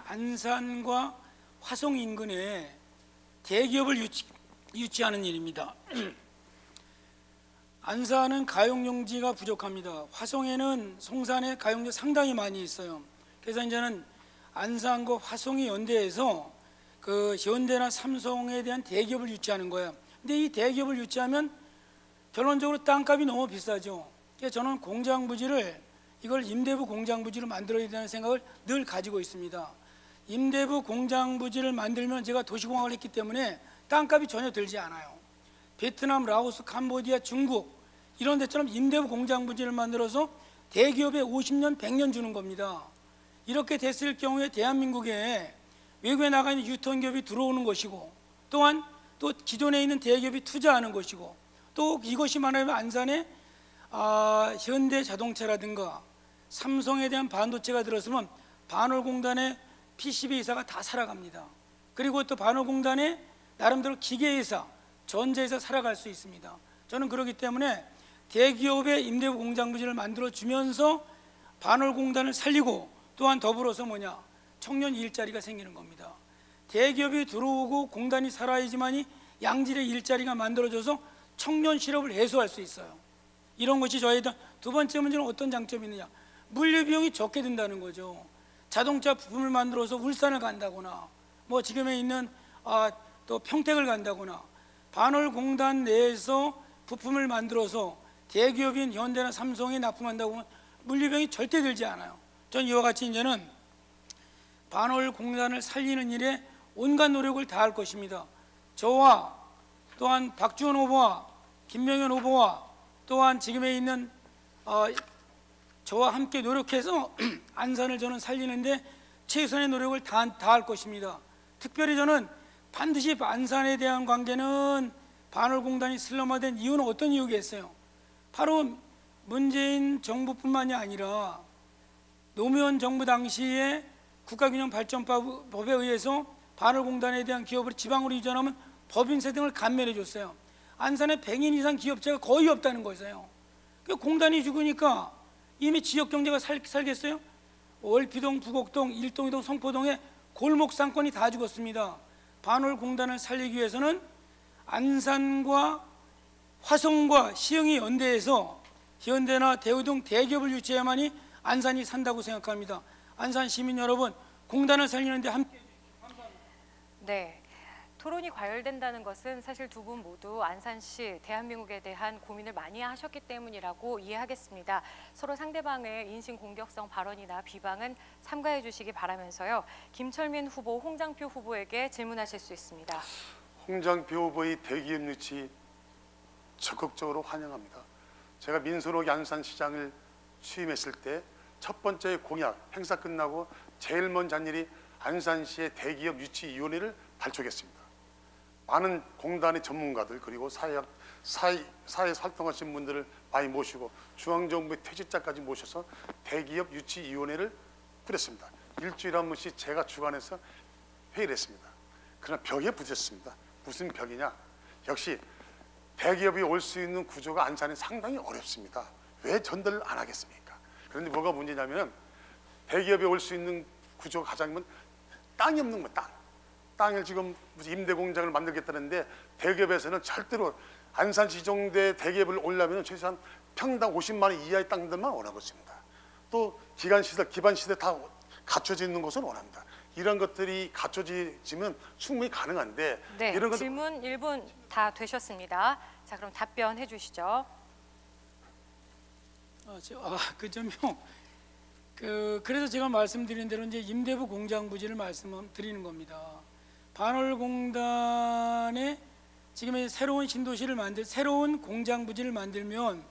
[SPEAKER 2] 안산과 화성 인근에 대기업을 유치하는 일입니다. 안산은 가용용지가 부족합니다. 화성에는 송산에 가용지 상당히 많이 있어요. 그래서 이제는 안산과 화성이 연대해서 그 현대나 삼성에 대한 대기업을 유치하는 거예요. 근데 이 대기업을 유치하면 결론적으로 땅값이 너무 비싸죠. 그래서 저는 공장부지를 이걸 임대부 공장부지로 만들어야 되는 생각을 늘 가지고 있습니다. 임대부 공장부지를 만들면 제가 도시공학을 했기 때문에 땅값이 전혀 들지 않아요. 베트남, 라오스, 캄보디아, 중국 이런 데처럼 임대부 공장부지를 만들어서 대기업에 50년, 100년 주는 겁니다. 이렇게 됐을 경우에 대한민국에 외국에 나가 있는 유통기업이 들어오는 것이고, 또한 또 기존에 있는 대기업이 투자하는 것이고, 또 이것이 말하면 안산에 현대자동차라든가 삼성에 대한 반도체가 들어서면 반월공단의 PCB 회사가 다 살아갑니다. 그리고 또 반월공단에 나름대로 기계회사, 전자회사 살아갈 수 있습니다. 저는 그렇기 때문에 대기업의 임대부 공장부지를 만들어주면서 반월공단을 살리고, 또한 더불어서 청년 일자리가 생기는 겁니다. 대기업이 들어오고 공단이 살아야지만이 양질의 일자리가 만들어져서 청년 실업을 해소할 수 있어요. 이런 것이 저희에 대한 두 번째 문제는 어떤 장점이 있느냐, 물류 비용이 적게 든다는 거죠. 자동차 부품을 만들어서 울산을 간다거나 지금에 있는 또 평택을 간다거나 반월공단 내에서 부품을 만들어서 대기업인 현대나 삼성에 납품한다고 하면 물류 비용이 절대 들지 않아요. 전 이와 같이 이제는 반월공단을 살리는 일에 온갖 노력을 다할 것입니다. 저와 또한 박주원 후보와 김명현 후보와 또한 지금에 있는 저와 함께 노력해서 안산을 저는 살리는데 최선의 노력을 다할 것입니다. 특별히 저는 반드시 안산에 대한 관계는 반월공단이 슬럼화된 이유는 어떤 이유겠어요? 바로 문재인 정부뿐만이 아니라 노무현 정부 당시에 국가균형발전법에 의해서 반월공단에 대한 기업을 지방으로 이전하면 법인세 등을 감면해 줬어요. 안산에 100인 이상 기업체가 거의 없다는 거예요. 공단이 죽으니까 이미 지역 경제가 살겠어요? 월피동, 부곡동, 일동, 이동, 성포동에 골목 상권이 다 죽었습니다. 반월공단을 살리기 위해서는 안산과 화성과 시흥이 연대해서 현대나 대우 등 대기업을 유치해야만이 안산이 산다고 생각합니다. 안산 시민 여러분, 공단을 살리는데 함께 해주십시오. 감사합니다.
[SPEAKER 1] 네. 토론이 과열된다는 것은 사실 두 분 모두 안산시, 대한민국에 대한 고민을 많이 하셨기 때문이라고 이해하겠습니다. 서로 상대방의 인신공격성 발언이나 비방은 삼가해 주시기 바라면서요. 김철민 후보, 홍장표 후보에게 질문하실 수 있습니다.
[SPEAKER 3] 홍장표 후보의 대기업 유치 적극적으로 환영합니다. 제가 민선옥 안산시장을 취임했을 때 첫 번째 공약 행사 끝나고 제일 먼저 한 일이 안산시의 대기업 유치위원회를 발족했습니다. 많은 공단의 전문가들 그리고 사회에서 활동하신 분들을 많이 모시고 중앙정부의 퇴직자까지 모셔서 대기업 유치위원회를 꾸렸습니다. 일주일에 한 번씩 제가 주관해서 회의를 했습니다. 그러나 벽에 부딪혔습니다. 무슨 벽이냐? 역시 대기업이 올 수 있는 구조가 안산에 상당히 어렵습니다. 왜 전달을 안 하겠습니까? 그런데 뭐가 문제냐면 대기업이 올 수 있는 구조가 가장 땅이 없는 거예요. 땅을 지금 임대 공장을 만들겠다는데 대기업에서는 절대로 안산시 정도의 대기업을 오려면 최소한 평당 50만 원 이하의 땅들만 원하고 있습니다. 또 기반 시설 다 갖춰져 있는 곳은 원합니다. 이런 것들이 갖춰지면 충분히 가능한데
[SPEAKER 1] 네,
[SPEAKER 3] 이런
[SPEAKER 1] 질문 1분 다 되셨습니다. 자, 그럼 답변해 주시죠.
[SPEAKER 2] 그 점요. 그래서 제가 말씀드린 대로 이제 임대부 공장부지를 말씀드리는 겁니다. 반월공단에 지금 새로운 신도시를 새로운 공장부지를 만들면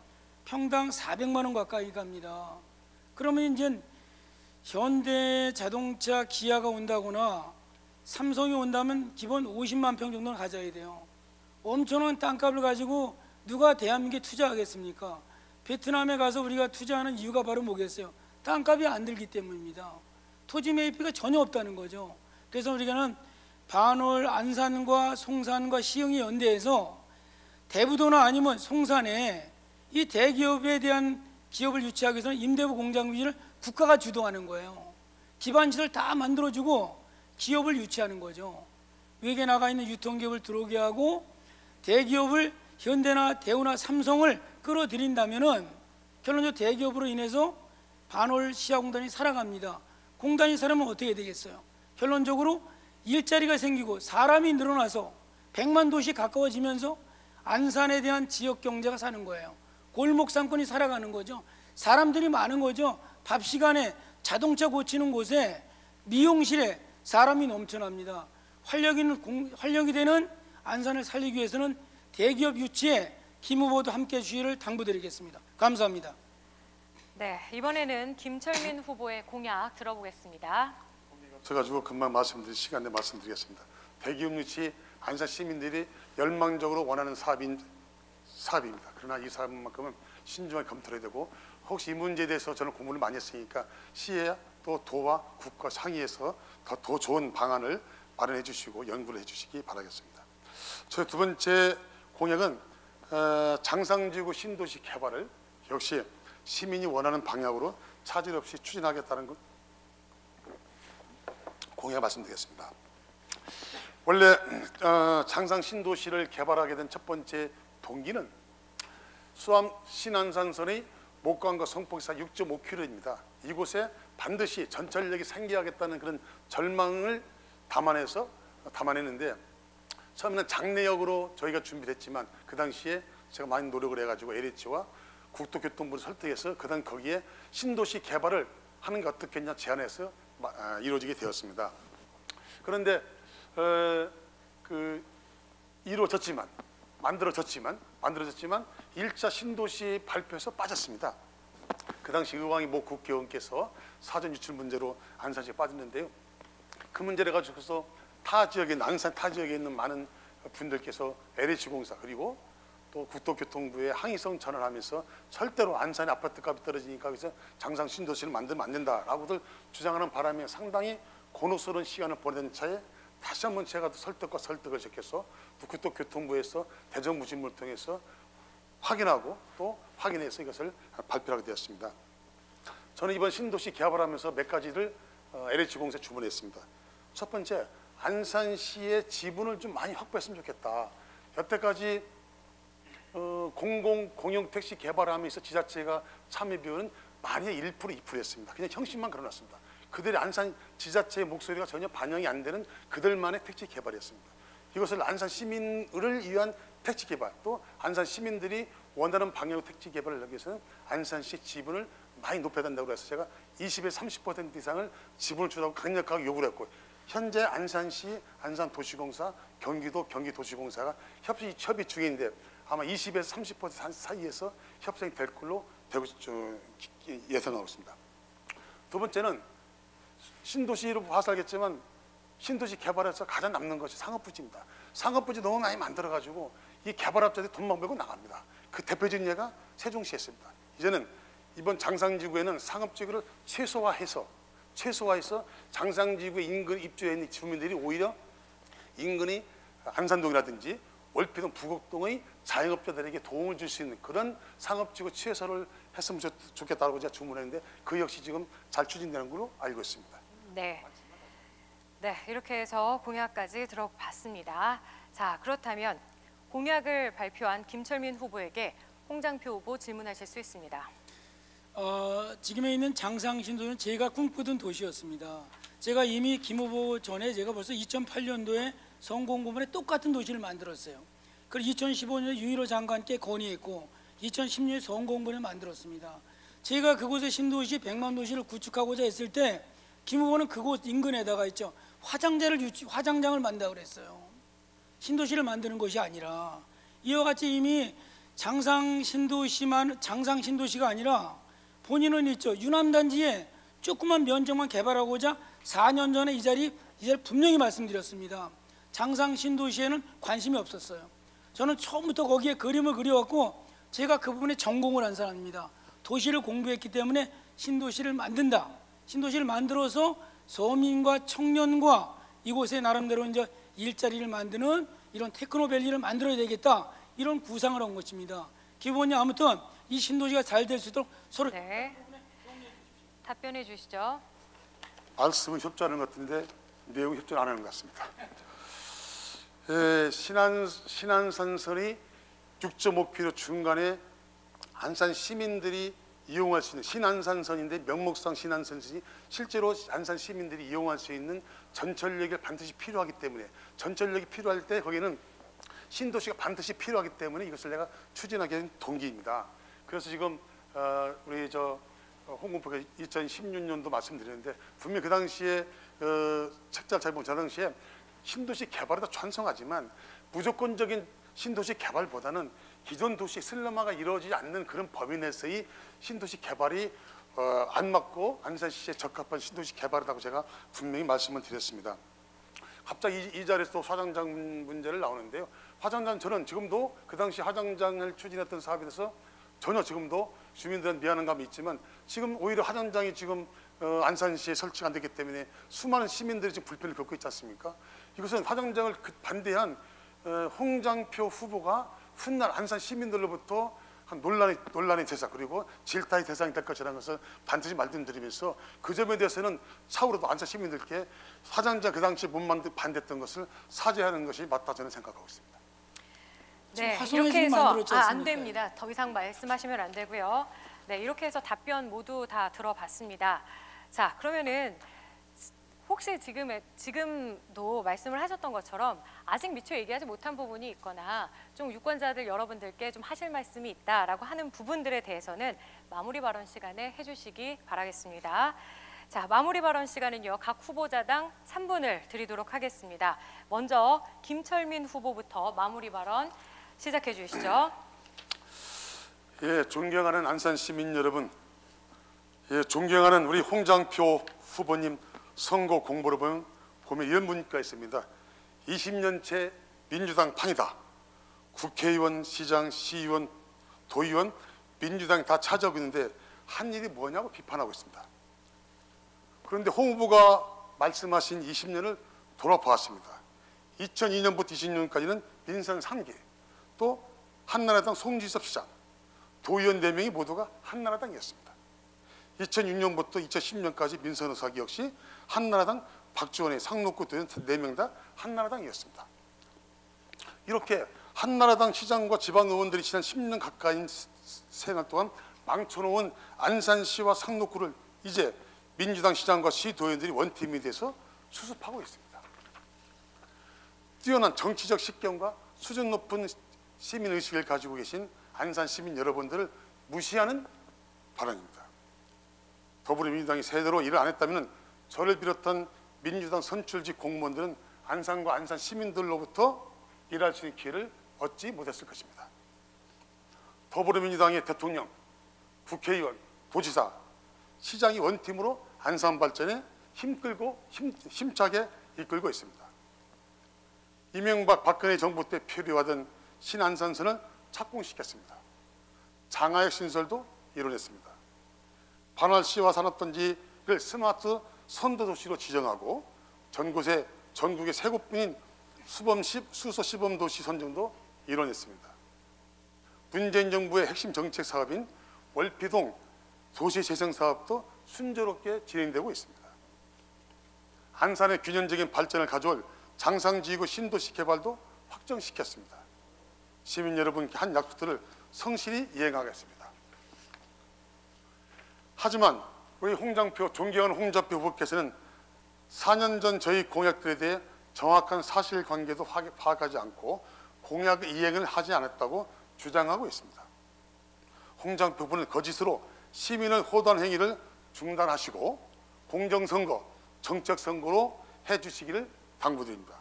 [SPEAKER 2] 평당 400만 원 가까이 갑니다. 그러면 이제 현대 자동차 기아가 온다거나 삼성이 온다면 기본 50만 평 정도는 가져야 돼요. 엄청난 땅값을 가지고 누가 대한민국에 투자하겠습니까? 베트남에 가서 우리가 투자하는 이유가 바로 뭐겠어요? 땅값이 안 들기 때문입니다. 토지 매입비가 전혀 없다는 거죠. 그래서 우리가는 반월, 안산과 송산과 시흥이 연대해서 대부도나 아니면 송산에 이 대기업에 대한 기업을 유치하기 위해서는 임대부 공장 유치를 국가가 주도하는 거예요. 기반시설 다 만들어주고 기업을 유치하는 거죠. 외국에 나가 있는 유통기업을 들어오게 하고 대기업을 현대나 대우나 삼성을 끌어들인다면은 결론적으로 대기업으로 인해서 반월 시야공단이 살아갑니다. 공단이 살아면 어떻게 되겠어요? 결론적으로 일자리가 생기고 사람이 늘어나서 100만 도시 가까워지면서 안산에 대한 지역 경제가 사는 거예요. 골목 상권이 살아가는 거죠. 사람들이 많은 거죠. 밥 시간에 자동차 고치는 곳에 미용실에 사람이 넘쳐납니다. 활력이 되는 안산을 살리기 위해서는 대기업 유치에 김 후보도 함께해 주시기를 당부드리겠습니다. 감사합니다.
[SPEAKER 1] 네, 이번에는 김철민 후보의 공약 들어보겠습니다.
[SPEAKER 3] 제가 금방 말씀드릴 시간에 말씀드리겠습니다. 대기업 유치 안산 시민들이 열망적으로 원하는 사업입니다. 그러나 이 사업만큼은 신중하게 검토해야 되고 혹시 이 문제에 대해서 저는 공부를 많이 했으니까 시에 또 도와 국가 상의해서 더 좋은 방안을 마련해 주시고 연구를 해 주시기 바라겠습니다. 저희 두 번째 공약은 장상지구 신도시 개발을 역시 시민이 원하는 방향으로 차질 없이 추진하겠다는 것 공약 말씀드리겠습니다. 원래 장상 신도시를 개발하게 된 첫 번째 동기는 수암 신안산선의 목광과 성폭이 6.5km입니다. 이곳에 반드시 전철역이 생겨야겠다는 그런 절망을 담아냈는데 처음에는 장내역으로 저희가 준비를 했지만 그 당시에 제가 많이 노력을 해가지고 LH와 국토교통부를 설득해서 그다음 거기에 신도시 개발을 하는 게 어떻겠냐 제안해서 이루어지게 되었습니다. 그런데 만들어졌지만 1차 신도시 발표에서 빠졌습니다. 그 당시 의왕이 모 국회의원께서 사전 유출 문제로 안산시에 빠졌는데요. 그 문제를 가지고서 안산 타 지역에 있는 많은 분들께서 LH공사 그리고 또 국토교통부에 항의성 전환하면서 절대로 안산의 아파트값이 떨어지니까 그래서 장상 신도시를 만들면 안 된다라고들 주장하는 바람에 상당히 곤혹스러운 시간을 보내는 차에 다시 한번 제가 설득을 시켜서 국토교통부에서 대정부질문을 통해서 확인해서 이것을 발표하게 되었습니다. 저는 이번 신도시 개발하면서 몇 가지를 LH공사에 주문했습니다. 첫 번째, 안산시의 지분을 좀 많이 확보했으면 좋겠다. 여태까지 공용 택시 개발하면서 지자체가 참여 비율은 많이 1%, 2%였습니다. 그냥 형식만 그려놨습니다. 그들이 안산 지자체의 목소리가 전혀 반영이 안 되는 그들만의 택지 개발이었습니다. 이것을 안산 시민을 위한 택지 개발, 또 안산 시민들이 원하는 방향의 택지 개발을 하기 위해서는 안산시 지분을 많이 높여야 된다고 해서 제가 20에서 30% 이상을 지분을 주라고 강력하게 요구를 했고, 현재 안산시, 안산도시공사, 경기도시공사가 협의 중인데 아마 20에서 30% 사이에서 협상이 될 걸로 예상하고 있습니다. 두 번째는 신도시로 봐서 알겠지만 신도시 개발에서 가장 남는 것이 상업부지입니다. 상업부지 너무 많이 만들어가지고 이 개발업자들이 돈만 벌고 나갑니다. 그 대표적인 예가 세종시였습니다. 이제는 이번 장상지구에는 상업지구를 최소화해서 장상지구에 인근 입주해 있는 주민들이 오히려 인근의 안산동이라든지 월피동, 부곡동의 자영업자들에게 도움을 줄 수 있는 그런 상업지구 최소를 했으면 좋겠다고 제가 주문했는데 그 역시 지금 잘 추진되는 걸로 알고 있습니다.
[SPEAKER 1] 네, 이렇게 해서 공약까지 들어봤습니다. 자, 그렇다면 공약을 발표한 김철민 후보에게 홍장표 후보 질문하실 수 있습니다.
[SPEAKER 2] 지금에 있는 장상신도는 제가 꿈꾸던 도시였습니다. 제가 이미 김 후보 전에 제가 벌써 2008년도에 성공부문에 똑같은 도시를 만들었어요. 그리고 2015년에 윤희로 장관께 건의했고 2016년에 성공부문을 만들었습니다. 제가 그곳의 신도시 100만 도시를 구축하고자 했을 때 김 후보는 그곳 인근에다가 있죠, 화장장을 만들라고 그랬어요. 신도시를 만드는 것이 아니라 이와 같이 이미 장상 신도시가 아니라 본인은 있죠. 유남단지에 조그만 면적만 개발하고자 4년 전에 이 자리를 분명히 말씀드렸습니다. 장상 신도시에는 관심이 없었어요. 저는 처음부터 거기에 그림을 그려왔고 제가 그 부분에 전공을 한 사람입니다. 도시를 공부했기 때문에 신도시를 만든다. 신도시를 만들어서 서민과 청년과 이곳에 나름대로 이제 일자리를 만드는 이런 테크노밸리를 만들어야 되겠다. 이런 구상을 한 것입니다. 기본이 아무튼 이 신도시가 잘 될 수 있도록 서로
[SPEAKER 1] 네. 답변해 주시죠.
[SPEAKER 3] 말씀은 협조하는 것 같은데 내용이 협조 안 하는 것 같습니다. 신안산선이 6.5km 중간에 안산 시민들이 이용할 수 있는 신안산선인데 명목상 신안산선이 실제로 안산 시민들이 이용할 수 있는 전철역이 반드시 필요하기 때문에 전철역이 필요할 때 거기는 신도시가 반드시 필요하기 때문에 이것을 내가 추진하게 된 동기입니다. 그래서 지금 우리 홍문표가 2016년도 말씀드렸는데 분명히 그 당시에 책자를 잘 보면 저 당시에 신도시 개발에도 찬성하지만 무조건적인 신도시 개발보다는 기존 도시 슬럼화가 이루어지지 않는 그런 범위 내에서의 신도시 개발이 안 맞고 안산시에 적합한 신도시 개발이라고 제가 분명히 말씀을 드렸습니다. 갑자기 이 자리에서 또 화장장 문제를 나오는데요. 화장장 저는 지금도 그 당시 화장장을 추진했던 사업에 대해서 전혀 지금도 주민들은 미안한 감이 있지만 지금 오히려 화장장이 지금 안산시에 설치가 안 되기 때문에 수많은 시민들이 지금 불편을 겪고 있지 않습니까? 이것은 화장장을 반대한 홍장표 후보가 훗날 안산 시민들로부터 한 논란의 대상 그리고 질타의 대상이 될 것이라는 것을 반드시 말씀드리면서 그 점에 대해서는 차후로도 안산 시민들께 화장장 그 당시에 못 반대했던 것을 사죄하는 것이 맞다 저는 생각하고 있습니다.
[SPEAKER 1] 네,
[SPEAKER 2] 화성에
[SPEAKER 1] 이렇게
[SPEAKER 2] 지금
[SPEAKER 1] 해서
[SPEAKER 2] 만들었지
[SPEAKER 1] 안
[SPEAKER 2] 않습니까?
[SPEAKER 1] 됩니다. 더 이상 말씀하시면 안 되고요. 네, 이렇게 해서 답변 모두 다 들어봤습니다. 자, 그러면은 혹시 지금도 말씀을 하셨던 것처럼 아직 미처 얘기하지 못한 부분이 있거나 좀 유권자들 여러분들께 좀 하실 말씀이 있다라고 하는 부분들에 대해서는 마무리 발언 시간에 해주시기 바라겠습니다. 자, 마무리 발언 시간은요. 각 후보자당 3분을 드리도록 하겠습니다. 먼저 김철민 후보부터 마무리 발언 시작해 주시죠.
[SPEAKER 3] 예, 존경하는 안산 시민 여러분, 예, 존경하는 우리 홍장표 후보님 선거 공보를 보면 이런 문구가 있습니다. 20년째 민주당 판이다. 국회의원, 시장, 시의원, 도의원, 민주당이 다 차지하고 있는데 한 일이 뭐냐고 비판하고 있습니다. 그런데 홍 후보가 말씀하신 20년을 돌아보았습니다. 2002년부터 20년까지는 민선 3기, 또 한나라당 송지섭 시장, 도의원 4명이 모두가 한나라당이었습니다. 2006년부터 2010년까지 민선 5기 역시 한나라당 박지원의 상록구 도의원 4명 다 한나라당이었습니다. 이렇게 한나라당 시장과 지방 의원들이 지난 10년 가까이 생활 동안 망쳐놓은 안산시와 상록구를 이제 민주당 시장과 시 도의원들이 원팀이 돼서 수습하고 있습니다. 뛰어난 정치적 식견과 수준 높은 시민의식을 가지고 계신 안산 시민 여러분들을 무시하는 발언입니다. 더불어민주당이 제대로 일을 안 했다면 저를 비롯한 민주당 선출직 공무원들은 안산과 안산 시민들로부터 일할 수 있는 기회를 얻지 못했을 것입니다. 더불어민주당의 대통령, 국회의원, 도지사, 시장이 원팀으로 안산 발전에 힘차게 이끌고 있습니다. 이명박 박근혜 정부 때 표류하던 신안산선을 착공시켰습니다. 장하역 신설도 이뤄냈습니다. 반월시와 산업단지를 스마트 선도도시로 지정하고 전국의 3곳뿐인 수소 시범도시 선정도 이뤄냈습니다. 문재인 정부의 핵심 정책 사업인 월피동 도시재생 사업도 순조롭게 진행되고 있습니다. 안산의 균형적인 발전을 가져올 장상지구 신도시 개발도 확정시켰습니다. 시민 여러분께 한 약속들을 성실히 이행하겠습니다. 하지만 우리 존경하는 홍장표 후보께서는 4년 전 저희 공약들에 대해 정확한 사실관계도 파악하지 않고 공약 이행을 하지 않았다고 주장하고 있습니다. 홍장표 후보는 거짓으로 시민을 호도하는 행위를 중단하시고 공정선거, 정책선거로 해주시기를 당부드립니다.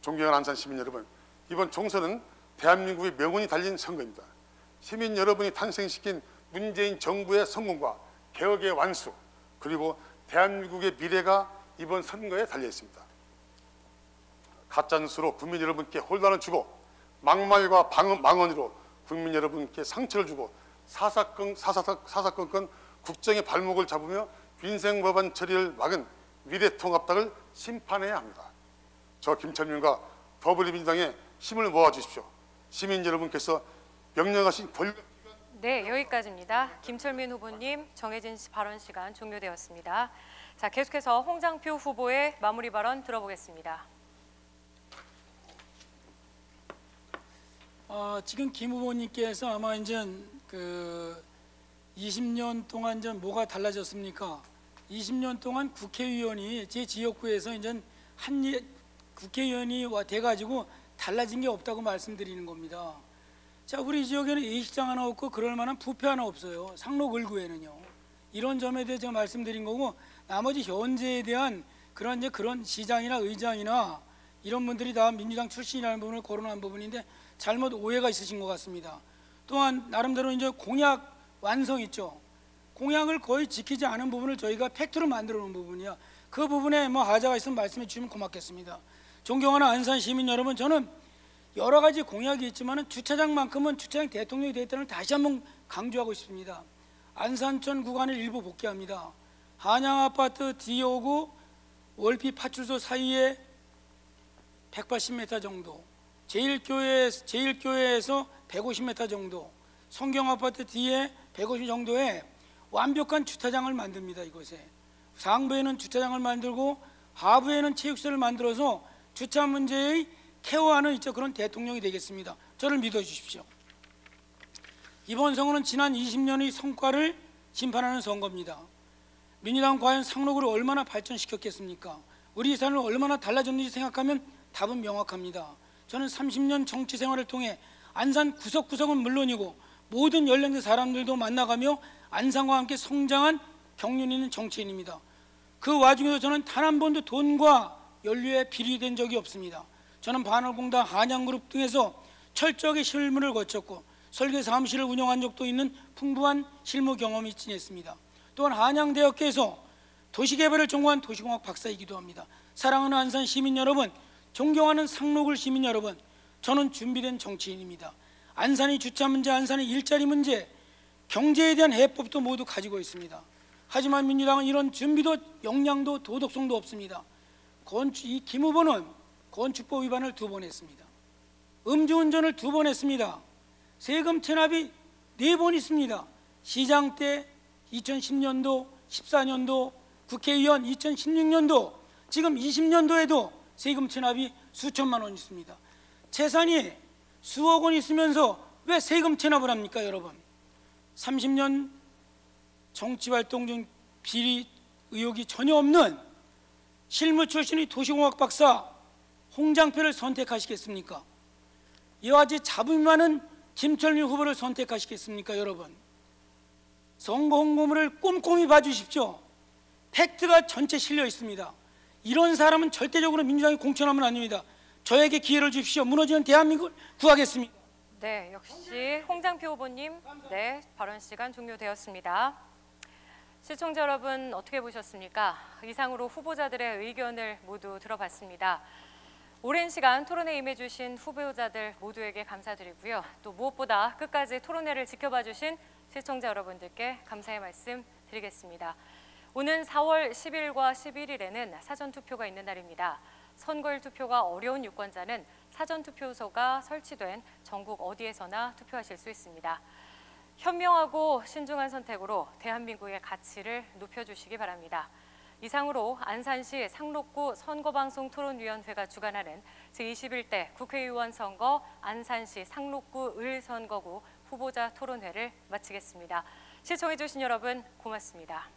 [SPEAKER 3] 존경하는 안산 시민 여러분, 이번 총선은 대한민국의 명운이 달린 선거입니다. 시민 여러분이 탄생시킨 문재인 정부의 성공과 개혁의 완수 그리고 대한민국의 미래가 이번 선거에 달려 있습니다. 가짜뉴스로 국민 여러분께 혼란을 주고 막말과 망언으로 국민 여러분께 상처를 주고 사사건건 국정의 발목을 잡으며 민생법안 처리를 막은 미래통합당을 심판해야 합니다. 저 김철민과 더불어민주당에 힘을 모아주십시오. 시민 여러분께서 명령하신 권력.
[SPEAKER 1] 네, 여기까지입니다. 김철민 후보님, 정해진 발언 시간 종료되었습니다. 자, 계속해서 홍장표 후보의 마무리 발언 들어보겠습니다.
[SPEAKER 2] 지금 김 후보님께서 아마 이제 20년 동안 이제 뭐가 달라졌습니까? 20년 동안 국회의원이 제 지역구에서 이제 국회의원이 돼가지고 달라진 게 없다고 말씀드리는 겁니다. 자, 우리 지역에는 예식장 하나 없고 그럴 만한 부패 하나 없어요. 상록을구에는요. 이런 점에 대해 제가 말씀드린 거고, 나머지 현재에 대한 그런 시장이나 의장이나 이런 분들이 다 민주당 출신이라는 부분을 거론한 부분인데 잘못 오해가 있으신 것 같습니다. 또한 나름대로 이제 공약 완성 있죠. 공약을 거의 지키지 않은 부분을 저희가 팩트로 만들어 놓은 부분이야. 그 부분에 뭐 하자가 있으면 말씀해 주시면 고맙겠습니다. 존경하는 안산 시민 여러분, 저는 여러 가지 공약이 있지만 주차장만큼은 주차장 대통령이 되었다는 걸 다시 한번 강조하고 싶습니다. 안산천 구간을 일부 복귀합니다. 한양아파트 D오구 월피 파출소 사이에 180m 정도, 제일교회에서 150m 정도, 성경아파트 뒤에 150 정도의 완벽한 주차장을 만듭니다. 이곳에 상부에는 주차장을 만들고 하부에는 체육시설을 만들어서 주차 문제의 케어하는 있죠. 그런 대통령이 되겠습니다. 저를 믿어주십시오. 이번 선거는 지난 20년의 성과를 심판하는 선거입니다. 민주당은 과연 상록을 얼마나 발전시켰겠습니까? 우리 삶을 얼마나 달라졌는지 생각하면 답은 명확합니다. 저는 30년 정치 생활을 통해 안산 구석구석은 물론이고 모든 연령대 사람들도 만나가며 안산과 함께 성장한 경륜 있는 정치인입니다. 그 와중에도 저는 단 한 번도 돈과 연료에 비리된 적이 없습니다. 저는 반월공단, 한양그룹 등에서 철저하게 실무를 거쳤고 설계 사무실을 운영한 적도 있는 풍부한 실무 경험이 지냈습니다. 또한 한양대학교에서 도시개발을 전공한 도시공학 박사이기도 합니다. 사랑하는 안산 시민 여러분, 존경하는 상록을 시민 여러분, 저는 준비된 정치인입니다. 안산의 주차 문제, 안산의 일자리 문제, 경제에 대한 해법도 모두 가지고 있습니다. 하지만 민주당은 이런 준비도 역량도 도덕성도 없습니다. 이 김 후보는 건축법 위반을 2번 했습니다. 음주운전을 2번 했습니다. 세금 체납이 4번 있습니다. 시장 때 2010년도, 14년도, 국회의원 2016년도, 지금 20년도에도 세금 체납이 수천만 원 있습니다. 재산이 수억 원 있으면서 왜 세금 체납을 합니까, 여러분? 30년 정치활동 중 비리 의혹이 전혀 없는 실무 출신의 도시공학 박사 홍장표를 선택하시겠습니까? 이와 같이 자부심 많은 김철민 후보를 선택하시겠습니까, 여러분? 선거 홍보물을 꼼꼼히 봐주십시오. 팩트가 전체 실려 있습니다. 이런 사람은 절대적으로 민주당이 공천하면 안 됩니다. 저에게 기회를 주십시오. 무너지는 대한민국을 구하겠습니다.
[SPEAKER 1] 네, 역시 홍장표 후보님, 네, 발언 시간 종료되었습니다. 시청자 여러분 어떻게 보셨습니까? 이상으로 후보자들의 의견을 모두 들어봤습니다. 오랜 시간 토론에 임해주신 후보자들 모두에게 감사드리고요. 또 무엇보다 끝까지 토론회를 지켜봐 주신 시청자 여러분들께 감사의 말씀 드리겠습니다. 오는 4월 10일과 11일에는 사전투표가 있는 날입니다. 선거일 투표가 어려운 유권자는 사전투표소가 설치된 전국 어디에서나 투표하실 수 있습니다. 현명하고 신중한 선택으로 대한민국의 가치를 높여주시기 바랍니다. 이상으로 안산시 상록구 선거방송토론위원회가 주관하는 제21대 국회의원 선거 안산시 상록구 을선거구 후보자 토론회를 마치겠습니다. 시청해주신 여러분 고맙습니다.